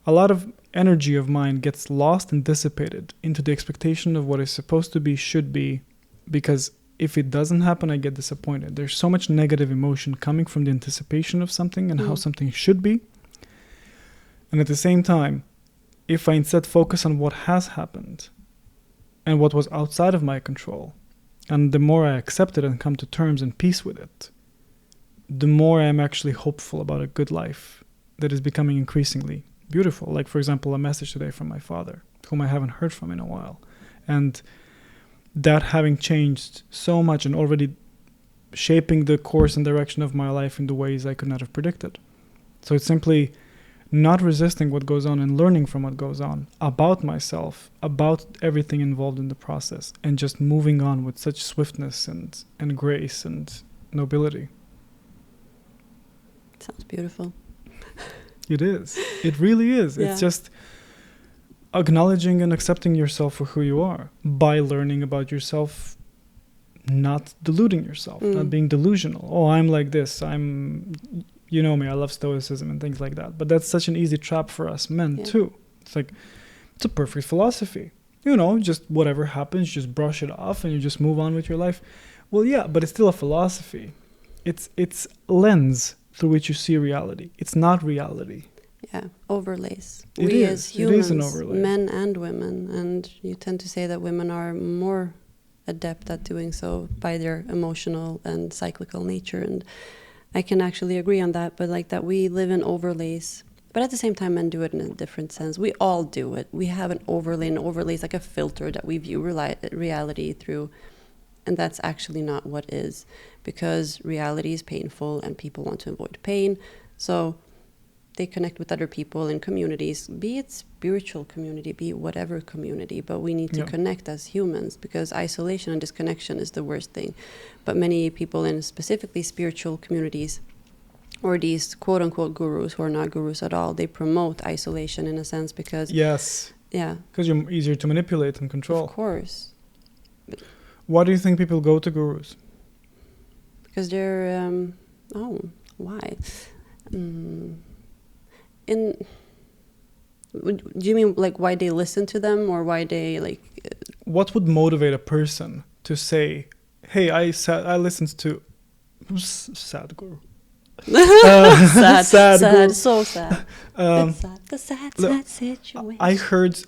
a lot of energy of mine gets lost and dissipated into the expectation of what is supposed to be, should be, because if it doesn't happen, I get disappointed. There's so much negative emotion coming from the anticipation of something and how something should be. And at the same time, if I instead focus on what has happened and what was outside of my control, and the more I accept it and come to terms and peace with it, the more I'm actually hopeful about a good life that is becoming increasingly beautiful. Like, for example, a message today from my father, whom I haven't heard from in a while. And that having changed so much and already shaping the course and direction of my life in the ways I could not have predicted. So it's simply not resisting what goes on and learning from what goes on about myself, about everything involved in the process, and just moving on with such swiftness and grace and nobility. Sounds beautiful. It is. It really is. Yeah. It's just acknowledging and accepting yourself for who you are by learning about yourself, not deluding yourself, not being delusional. Oh, I'm like this. You know me, I love stoicism and things like that. But that's such an easy trap for us men too. It's like, it's a perfect philosophy. Just whatever happens, just brush it off and you just move on with your life. Well, yeah, but it's still a philosophy. It's lens through which you see reality. It's not reality. Yeah, overlays. It We is. as It is an humans, overlay. men and women, and you tend to say that women are more adept at doing so by their emotional and cyclical nature, and I can actually agree on that. But like that, we live in overlays. But at the same time, men do it in a different sense. We all do it. We have an overlay. An overlay is like a filter that we view reality through. And that's actually not what is. Because reality is painful and people want to avoid pain. So they connect with other people in communities, be it spiritual community, be it whatever community. But we need to connect as humans, because isolation and disconnection is the worst thing. But many people in specifically spiritual communities, or these quote-unquote gurus who are not gurus at all, they promote isolation in a sense because... Yes. Yeah. Because you're easier to manipulate and control. Of course. Why do you think people go to gurus? Because they're... why? Do you mean like why they listen to them, or why they like... What would motivate a person to say, hey, I listened to... Sadhguru. sad, guru. So sad. It's sad. The sad situation.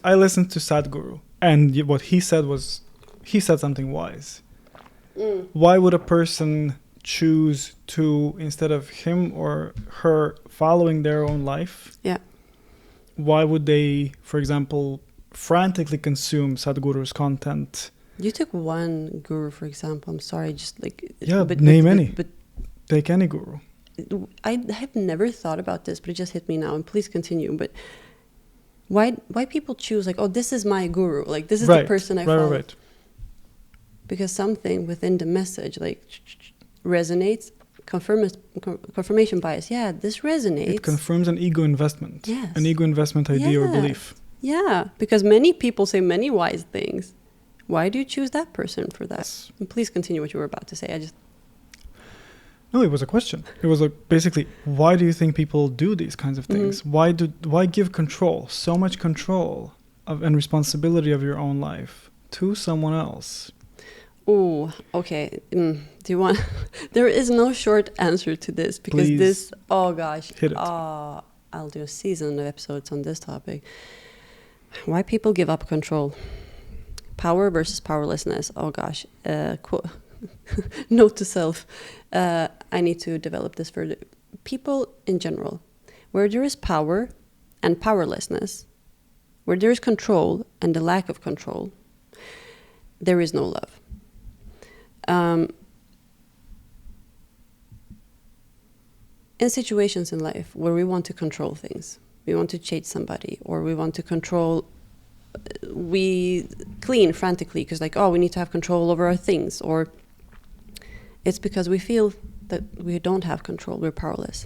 I listened to Sadhguru, and what he said was, he said something wise. Why would a person choose to, instead of him or her following their own life, why would they, for example, frantically consume Sadhguru's content? You took one guru, for example. I'm sorry, just like... name any. But take any guru. I have never thought about this, but it just hit me now, and please continue. But why people choose like, oh, this is my guru, like this is the person I follow? Right. Because something within the message like resonates. Confirmation bias. Yeah, this resonates. It confirms an ego investment. Yes. An ego investment idea or belief. Yeah, because many people say many wise things. Why do you choose that person for that? Yes. And please continue what you were about to say. No, it was a question. It was like basically, why do you think people do these kinds of things? Why give control, so much control and responsibility of your own life to someone else? Oh, okay. Do you want... There is no short answer to this, because this... Oh, gosh. Hit it. I'll do a season of episodes on this topic. Why people give up control. Power versus powerlessness. Oh, gosh. Note to self. I need to develop this further. People in general, where there is power and powerlessness, where there is control and the lack of control, there is no love. In situations in life where we want to control things, we want to change somebody, or we want to control, we clean frantically because like, oh, we need to have control over our things, or it's because we feel that we don't have control, we're powerless.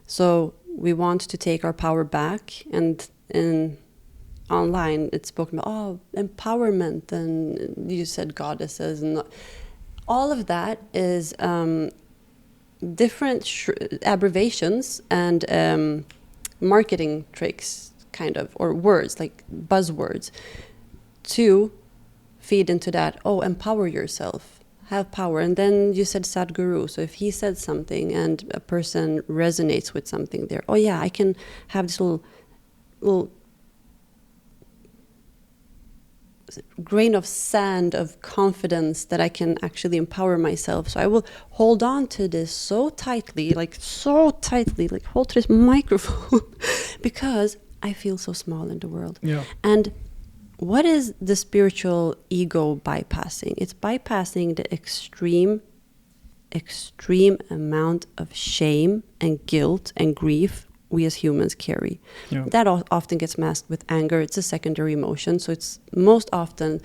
So we want to take our power back, and in online it's spoken about, empowerment, and you said goddesses, and all of that is different abbreviations and marketing tricks, kind of, or words, like buzzwords, to feed into that, empower yourself, have power. And then you said Sadhguru, so if he said something and a person resonates with something there, I can have this little grain of sand of confidence that I can actually empower myself. So I will hold on to this so tightly, like hold to this microphone because I feel so small in the world. Yeah. And what is the spiritual ego bypassing? It's bypassing the extreme amount of shame and guilt and grief we as humans carry. Yeah. That often gets masked with anger. It's a secondary emotion, so it's most often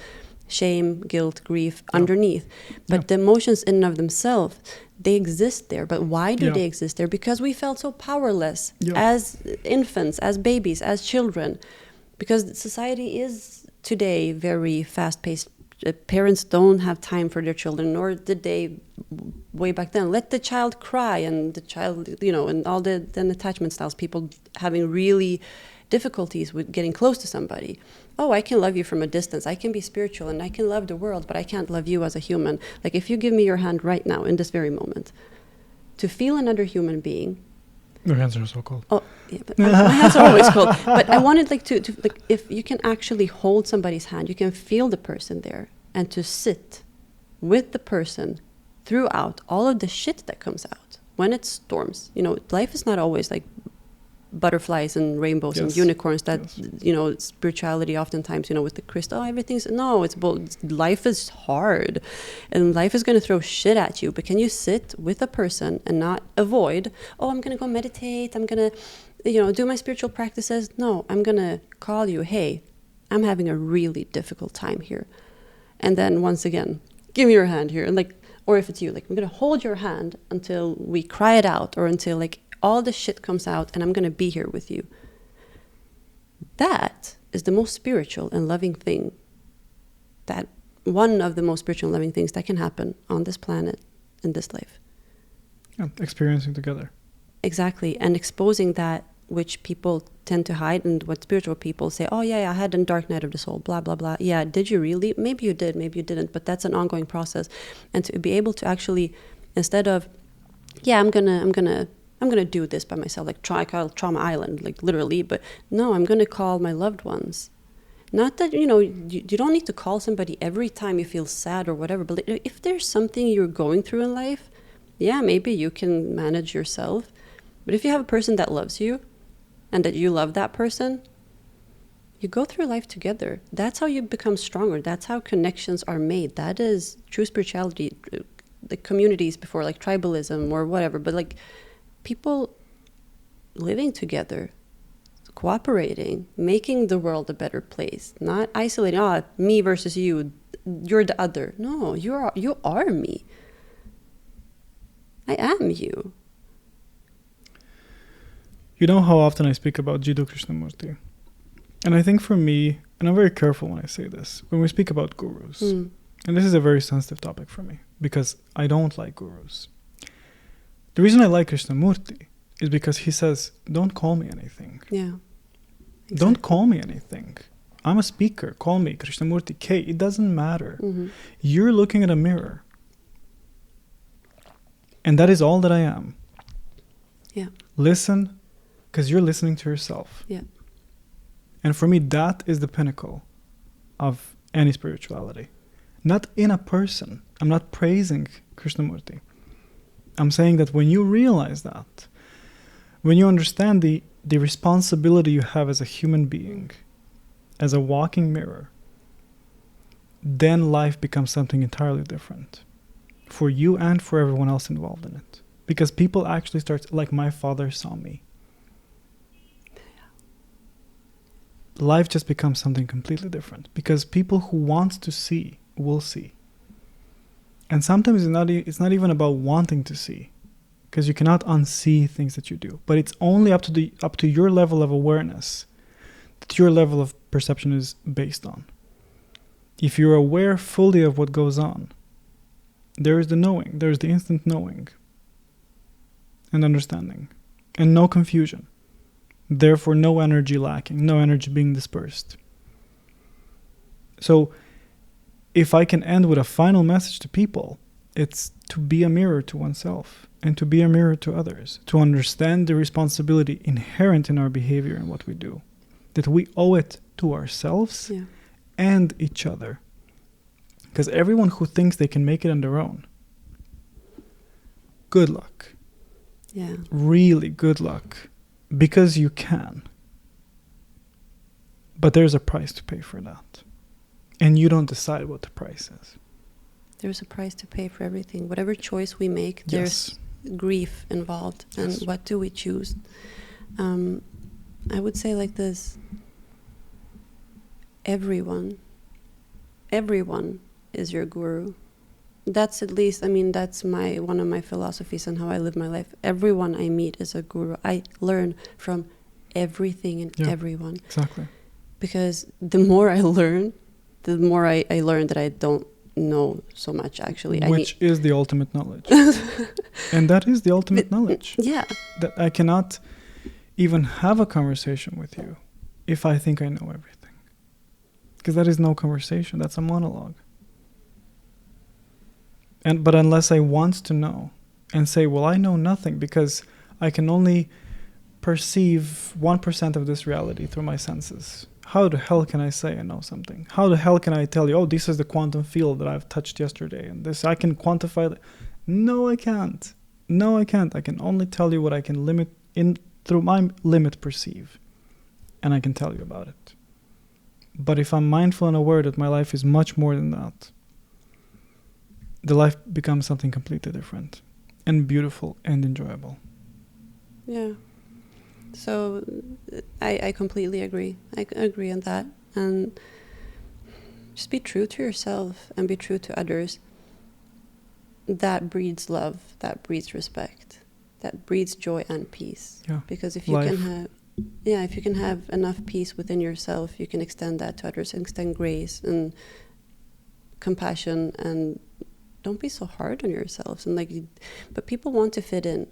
shame, guilt, grief underneath. But the emotions in and of themselves, they exist there. But why do they exist there? Because we felt so powerless as infants, as babies, as children. Because society is today very fast-paced. Parents don't have time for their children, nor did they way back then. Let the child cry, and the child, and all the attachment styles, people having really difficulties with getting close to somebody. I can love you from a distance. I can be spiritual and I can love the world, but I can't love you as a human. Like if you give me your hand right now in this very moment, to feel another human being, Your hands are so cold. Oh, yeah, but my hands are always cold. But I wanted like to like if you can actually hold somebody's hand, you can feel the person there, and to sit with the person throughout all of the shit that comes out when it storms. You know, life is not always like butterflies and rainbows and unicorns that you know, spirituality oftentimes, you know, with the crystal, everything's life is hard and life is going to throw shit at you. But can you sit with a person and not avoid, oh, I'm going to go meditate, I'm going to, you know, do my spiritual practices? No, I'm going to call you, hey, I'm having a really difficult time here, and then once again, give me your hand here, and like, or if it's you, like, I'm going to hold your hand until we cry it out, or until like all the shit comes out, and I'm going to be here with you. That is the most spiritual and loving thing, that one of the most spiritual and loving things that can happen on this planet in this life. Yeah, experiencing together. Exactly. And exposing that which people tend to hide, and what spiritual people say, oh yeah, I had a dark night of the soul, blah, blah, blah. Yeah, did you really? Maybe you did, maybe you didn't, but that's an ongoing process. And to be able to actually, instead of, yeah, I'm gonna do this by myself, like call Trauma Island, like literally, but no, I'm gonna call my loved ones. Not that, you know, you don't need to call somebody every time you feel sad or whatever, but if there's something you're going through in life, yeah, maybe you can manage yourself. But if you have a person that loves you and that you love that person, you go through life together. That's how you become stronger. That's how connections are made. That is true spirituality. The communities before, like tribalism or whatever, but like people living together, cooperating, making the world a better place, not isolating, me versus you, you're the other. No, you are me. I am you. You know how often I speak about Jiddu Krishnamurti? And I think for me, and I'm very careful when I say this, when we speak about gurus, and this is a very sensitive topic for me, because I don't like gurus. The reason I like Krishnamurti is because he says, don't call me anything. Yeah. Exactly. Don't call me anything. I'm a speaker. Call me Krishnamurti K. It doesn't matter. Mm-hmm. You're looking at a mirror. And that is all that I am. Yeah. Listen, because you're listening to yourself. Yeah. And for me, that is the pinnacle of any spirituality. Not in a person. I'm not praising Krishnamurti. I'm saying that when you realize that, when you understand the responsibility you have as a human being, as a walking mirror, then life becomes something entirely different for you and for everyone else involved in it. Because people actually start, like my father saw me. Life just becomes something completely different because people who want to see will see. And sometimes it's not even about wanting to see, because you cannot unsee things that you do. But it's only up to your level of awareness that your level of perception is based on. If you're aware fully of what goes on, there is the knowing, there is the instant knowing and understanding, and no confusion. Therefore, no energy lacking, no energy being dispersed. So, if I can end with a final message to people, it's to be a mirror to oneself and to be a mirror to others, to understand the responsibility inherent in our behavior and what we do, that we owe it to ourselves and each other. Because everyone who thinks they can make it on their own, good luck. Yeah. Really good luck. Because you can. But there's a price to pay for that. And you don't decide what the price is. There's a price to pay for everything. Whatever choice we make, there's grief involved. And what do we choose? I would say like this. Everyone is your guru. That's at least, that's one of my philosophies and how I live my life. Everyone I meet is a guru. I learn from everything and everyone. Exactly. Because the more I learn, the more I learn that I don't know so much, actually. Which is the ultimate knowledge. And that is the ultimate knowledge. Yeah. That I cannot even have a conversation with you if I think I know everything. Because that is no conversation. That's a monologue. But unless I want to know and say, well, I know nothing because I can only perceive 1% of this reality through my senses, how the hell can I say I know something? How the hell can I tell you, oh, this is the quantum field that I've touched yesterday, and this I can quantify that? No, I can't. No, I can't. I can only tell you what I can limit in through my limit perceive, and I can tell you about it. But if I'm mindful and aware that my life is much more than that, the life becomes something completely different and beautiful and enjoyable. Yeah. So I completely agree. I agree on that. And just be true to yourself and be true to others. That breeds love. That breeds respect. That breeds joy and peace. Yeah. Because if you can have, if you can have enough peace within yourself, you can extend that to others and extend grace and compassion, and don't be so hard on yourselves. And but people want to fit in,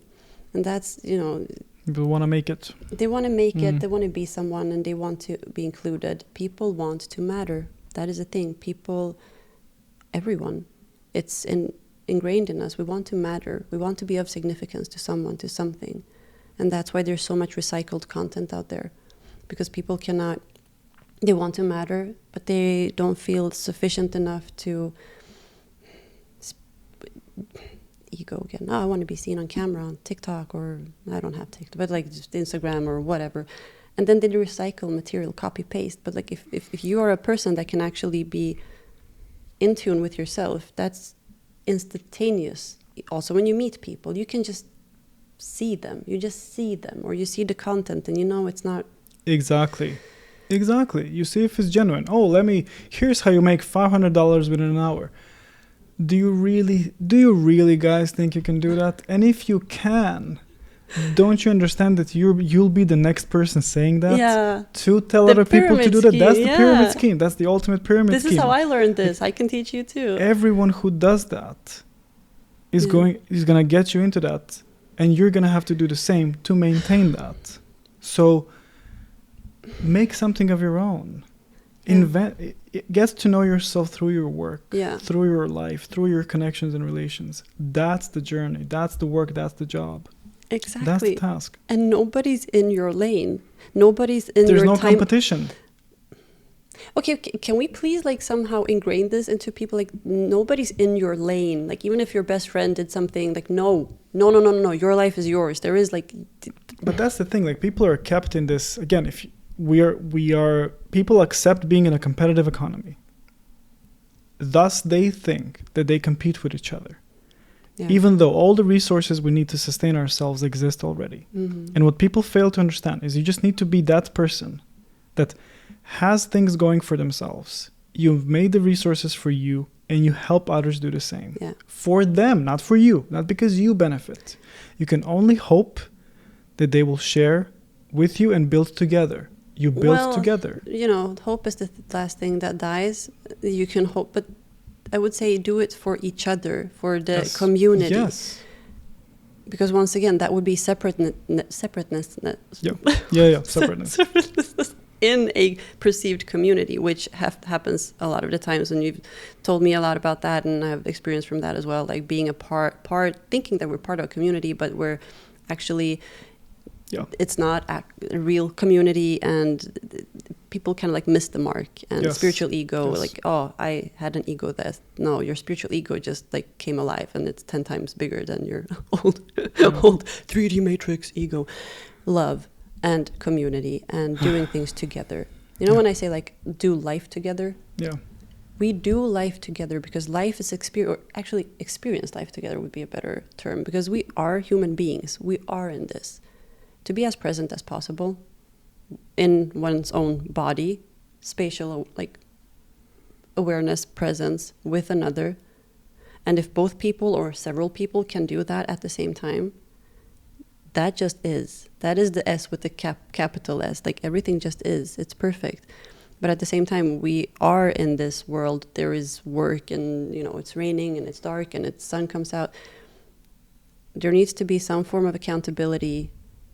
and that's, people want to make it. They want to make it. They want to be someone, and they want to be included. People want to matter. That is a thing. People, everyone, it's ingrained in us. We want to matter. We want to be of significance to someone, to something. And that's why there's so much recycled content out there. Because people they want to matter, but they don't feel sufficient enough to ego again. Oh, I want to be seen on camera on TikTok, or I don't have TikTok, but just Instagram or whatever. And then they recycle material, copy paste. But if you are a person that can actually be in tune with yourself, that's instantaneous. Also, when you meet people, you can just see them. You just see them, or you see the content, and it's not. Exactly. You see if it's genuine. Oh, here's how you make $500 within an hour. Do you really guys think you can do that? And if you can, don't you understand that you'll be the next person saying that? Yeah. To tell other people to do that. That's the pyramid scheme. That's the ultimate pyramid scheme. This is how I learned this. I can teach you too. Everyone who does that is gonna get you into that, and you're gonna have to do the same to maintain that. So make something of your own. Get to know yourself through your work, through your life, through your connections and relations. That's the journey. That's the work. That's the job. Exactly. That's the task. And nobody's in your lane. Nobody's in There's your no time. competition. Okay, can we please somehow ingrain this into people? Nobody's in your lane. Even if your best friend did something, no. Your life is yours. There is But that's the thing. People are kept in this again. If we are people accept being in a competitive economy. Thus, they think that they compete with each other, even though all the resources we need to sustain ourselves exist already. Mm-hmm. And what people fail to understand is you just need to be that person that has things going for themselves. You've made the resources for you, and you help others do the same for them, not for you, not because you benefit. You can only hope that they will share with you and build together. You build together. Hope is the last thing that dies. You can hope, but I would say do it for each other, for the community. Yes. Because once again, that would be separateness. Separateness in a perceived community, which happens a lot of the times. And you've told me a lot about that, and I have experience from that as well. Being a part, thinking that we're part of a community, but we're actually. It's not a real community, and people kind of miss the mark. And spiritual ego, I had an ego that your spiritual ego just came alive, and it's 10 times bigger than your old 3D matrix ego. Love and community and doing things together. When I say do life together, we do life together because life is experience life together would be a better term, because we are human beings. We are in this. To be as present as possible in one's own body, spatial awareness, presence with another. And if both people or several people can do that at the same time, that just is. That is the S with the capital S. Everything just is. It's perfect. But at the same time, we are in this world. There is work, and it's raining and it's dark and the sun comes out. There needs to be some form of accountability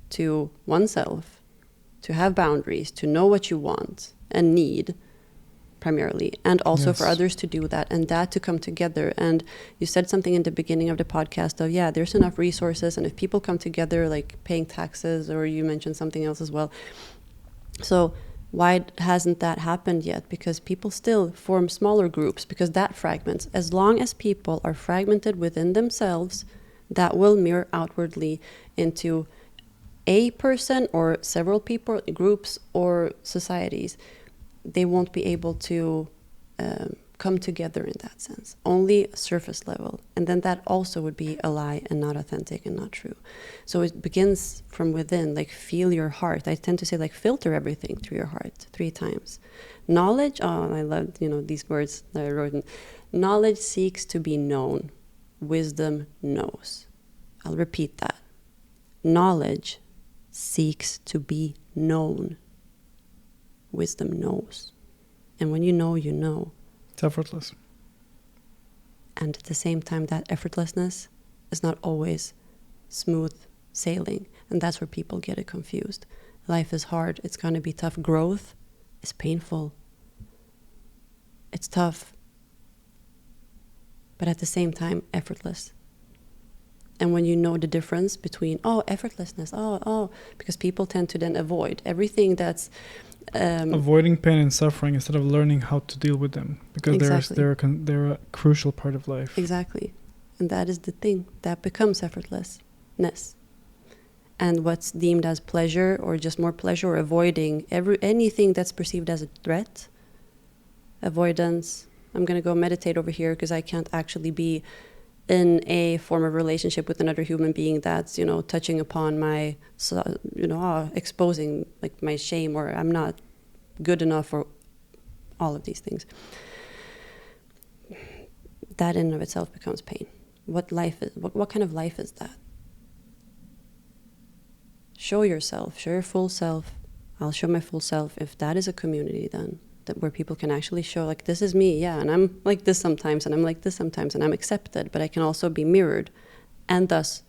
to oneself, to have boundaries, to know what you want and need, primarily, and also for Yes. others to do that, and that to come together. And you said something in the beginning of the podcast of, yeah, there's enough resources, and if people come together, like paying taxes, or you mentioned something else as well. So why hasn't that happened yet? Because people still form smaller groups, because that fragments. As long as people are fragmented within themselves, that will mirror outwardly into a person or several people, groups or societies. They won't be able to come together in that sense, only surface level. And then that also would be a lie and not authentic and not true. So it begins from within, like feel your heart. I tend to say like filter everything through your heart 3 times. Knowledge, oh, I love, these words that I wrote in. Knowledge seeks to be known. Wisdom knows. I'll repeat that. Knowledge seeks to be known. Wisdom knows. And when you know, you know. It's effortless. And at the same time, that effortlessness is not always smooth sailing. And that's where people get it confused. Life is hard. It's going to be tough. Growth is painful. It's tough. But at the same time, effortless. And when you know the difference between, effortlessness, because people tend to then avoid everything that's... avoiding pain and suffering instead of learning how to deal with them, because Exactly. they're a crucial part of life. Exactly. And that is the thing that becomes effortlessness. And what's deemed as pleasure, or just more pleasure, or avoiding anything that's perceived as a threat, avoidance. I'm going to go meditate over here because I can't actually be in a form of relationship with another human being that's, touching upon my, exposing like my shame, or I'm not good enough, or all of these things. That in and of itself becomes pain. What life is? What kind of life is that? Show yourself, show your full self. I'll show my full self. If that is a community, then where people can actually show, like, this is me, yeah, and I'm like this sometimes, and I'm like this sometimes, and I'm accepted, but I can also be mirrored. And thus,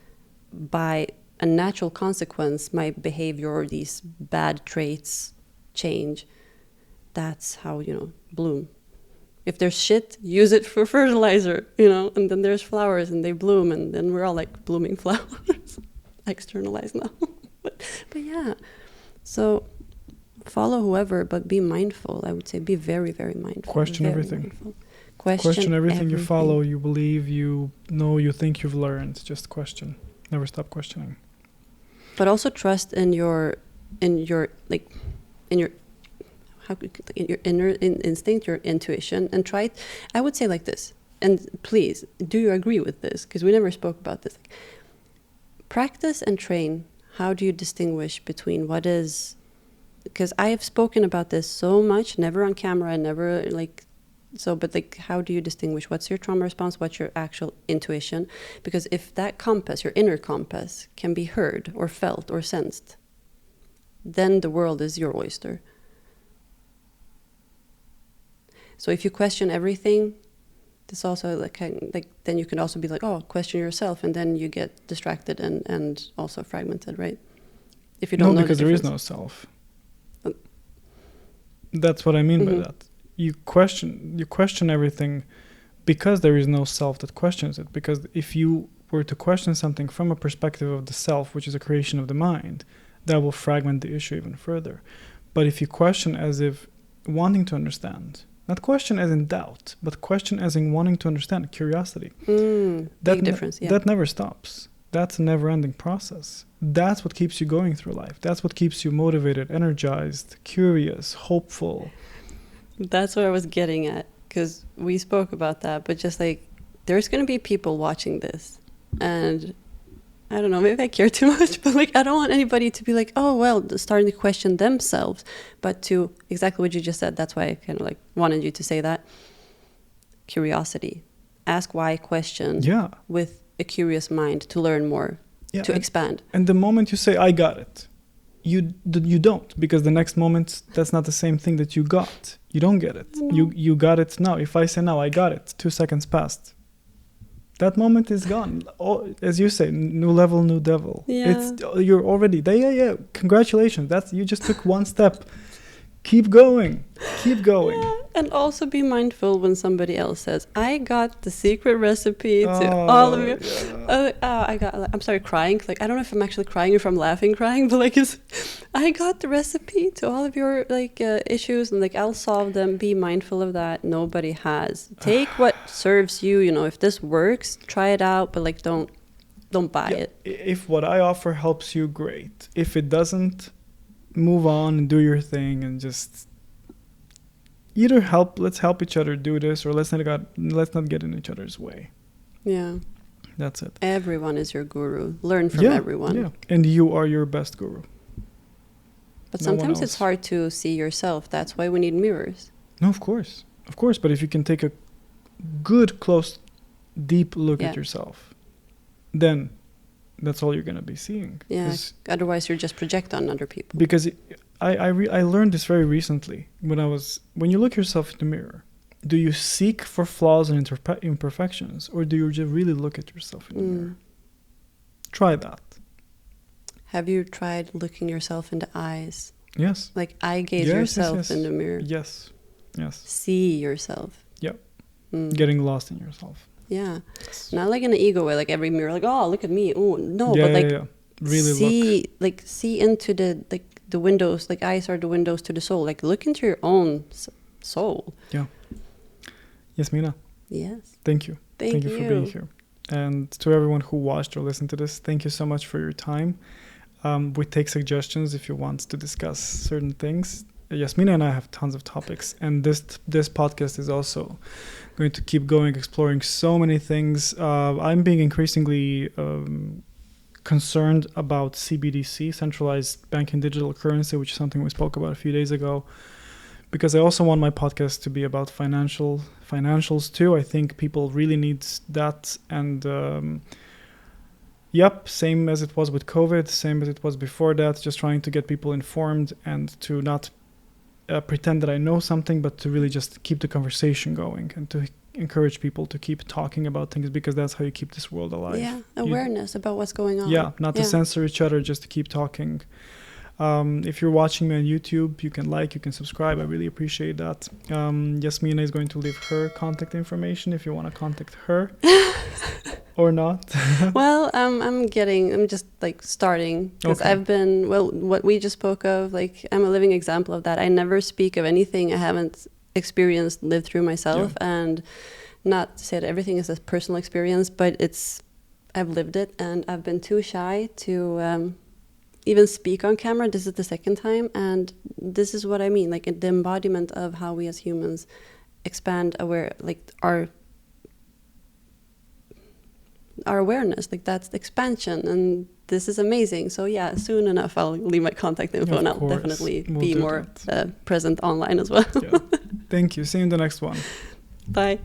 by a natural consequence, my behavior or these bad traits change. That's how, bloom. If there's shit, use it for fertilizer, and then there's flowers and they bloom, and then we're all like blooming flowers. Externalize now. but yeah, so follow whoever, but be mindful. I would say be very, very mindful. Question very everything. Mindful. Question everything you follow, you believe, you know, you think you've learned. Just question. Never stop questioning. But also trust in your inner instinct, your intuition, and try. I would say like this. And please, do you agree with this? Because we never spoke about this. Practice and train. How do you distinguish between what is? Because I have spoken about this so much, never on camera, never but how do you distinguish what's your trauma response, what's your actual intuition? Because if that compass, your inner compass, can be heard or felt or sensed, then the world is your oyster. So if you question everything, this also then you can also be like, question yourself, and then you get distracted and also fragmented, right? If you don't know, because there is no self. That's what I mean by that. You question everything because there is no self that questions it. Because if you were to question something from a perspective of the self, which is a creation of the mind, that will fragment the issue even further. But if you question as if wanting to understand, not question as in doubt, but question as in wanting to understand, curiosity. Big difference, yeah. That never stops. That's a never-ending process. That's what keeps you going through life. That's what keeps you motivated, energized, curious, hopeful. That's what I was getting at, because we spoke about that, but just like, there's going to be people watching this, and I don't know, maybe I care too much, but I don't want anybody to be like, starting to question themselves, but to exactly what you just said. That's why I kind of wanted you to say that. Curiosity. Ask why question with a curious mind to learn more, to expand. And the moment you say, I got it, you don't, because the next moment, that's not the same thing that you got. You don't get it. You got it now. If I say now, I got it, 2 seconds passed. That moment is gone. As you say, new level, new devil. Yeah. You're already there. Yeah. Congratulations. You just took one step. Keep going. Yeah. And also be mindful when somebody else says, I got the secret recipe to all of you. Yeah. I'm sorry, crying. Like, I don't know if I'm actually crying or if I'm laughing crying, but like, I got the recipe to all of your like issues, and like, I'll solve them. Be mindful of that. Nobody has. Take what serves you. You know, if this works, try it out, but like, don't buy it. If what I offer helps you, great. If it doesn't, move on and do your thing, and just either let's help each other do this, or let's not get in each other's way. Yeah. That's it. Everyone is your guru. Learn from everyone. Yeah. And you are your best guru. But sometimes it's hard to see yourself. That's why we need mirrors. No, of course. Of course. But if you can take a good, close, deep look at yourself, then that's all you're going to be seeing. Yeah. Otherwise, you're just project on other people. Because I learned this very recently. When you look yourself in the mirror, do you seek for flaws and imperfections, or do you just really look at yourself in the mirror? Try that. Have you tried looking yourself in the eyes? Yes. Like eye gaze yourself in the mirror. Yes. See yourself. Yep. Getting lost in yourself. Yeah. Yes. Not like in an ego way, like every mirror, like, oh, look at me. Oh, no, but like really see into the windows, like eyes are the windows to the soul. Like look into your own soul. Yeah. Jasmina. Yes. Thank you. Thank you for being here. And to everyone who watched or listened to this, thank you so much for your time. We take suggestions if you want to discuss certain things. Jasmina and I have tons of topics, and this podcast is also going to keep going, exploring so many things. I'm being increasingly concerned about CBDC, centralized banking digital currency, which is something we spoke about a few days ago, because I also want my podcast to be about financials too. I think people really need that, and same as it was with COVID, same as it was before that, just trying to get people informed and to not pretend that I know something, but to really just keep the conversation going and to encourage people to keep talking about things, because that's how you keep this world alive. Yeah, awareness about what's going on. Yeah, not to censor each other, just to keep talking. If you're watching me on YouTube, you can subscribe. I really appreciate that. Jasmina is going to leave her contact information if you want to contact her. Or not. Well, I'm just like starting, because I've been, what we just spoke of, like I'm a living example of that. I never speak of anything I haven't experienced, lived through myself, and not to say that everything is a personal experience, but I've lived it, and I've been too shy to even speak on camera. This is the second time, and this is what I mean, like the embodiment of how we as humans expand our awareness, like that's the expansion, and this is amazing. So yeah, soon enough I'll leave my contact info, and I'll definitely be more present online as well. Thank you. See you in the next one. Bye.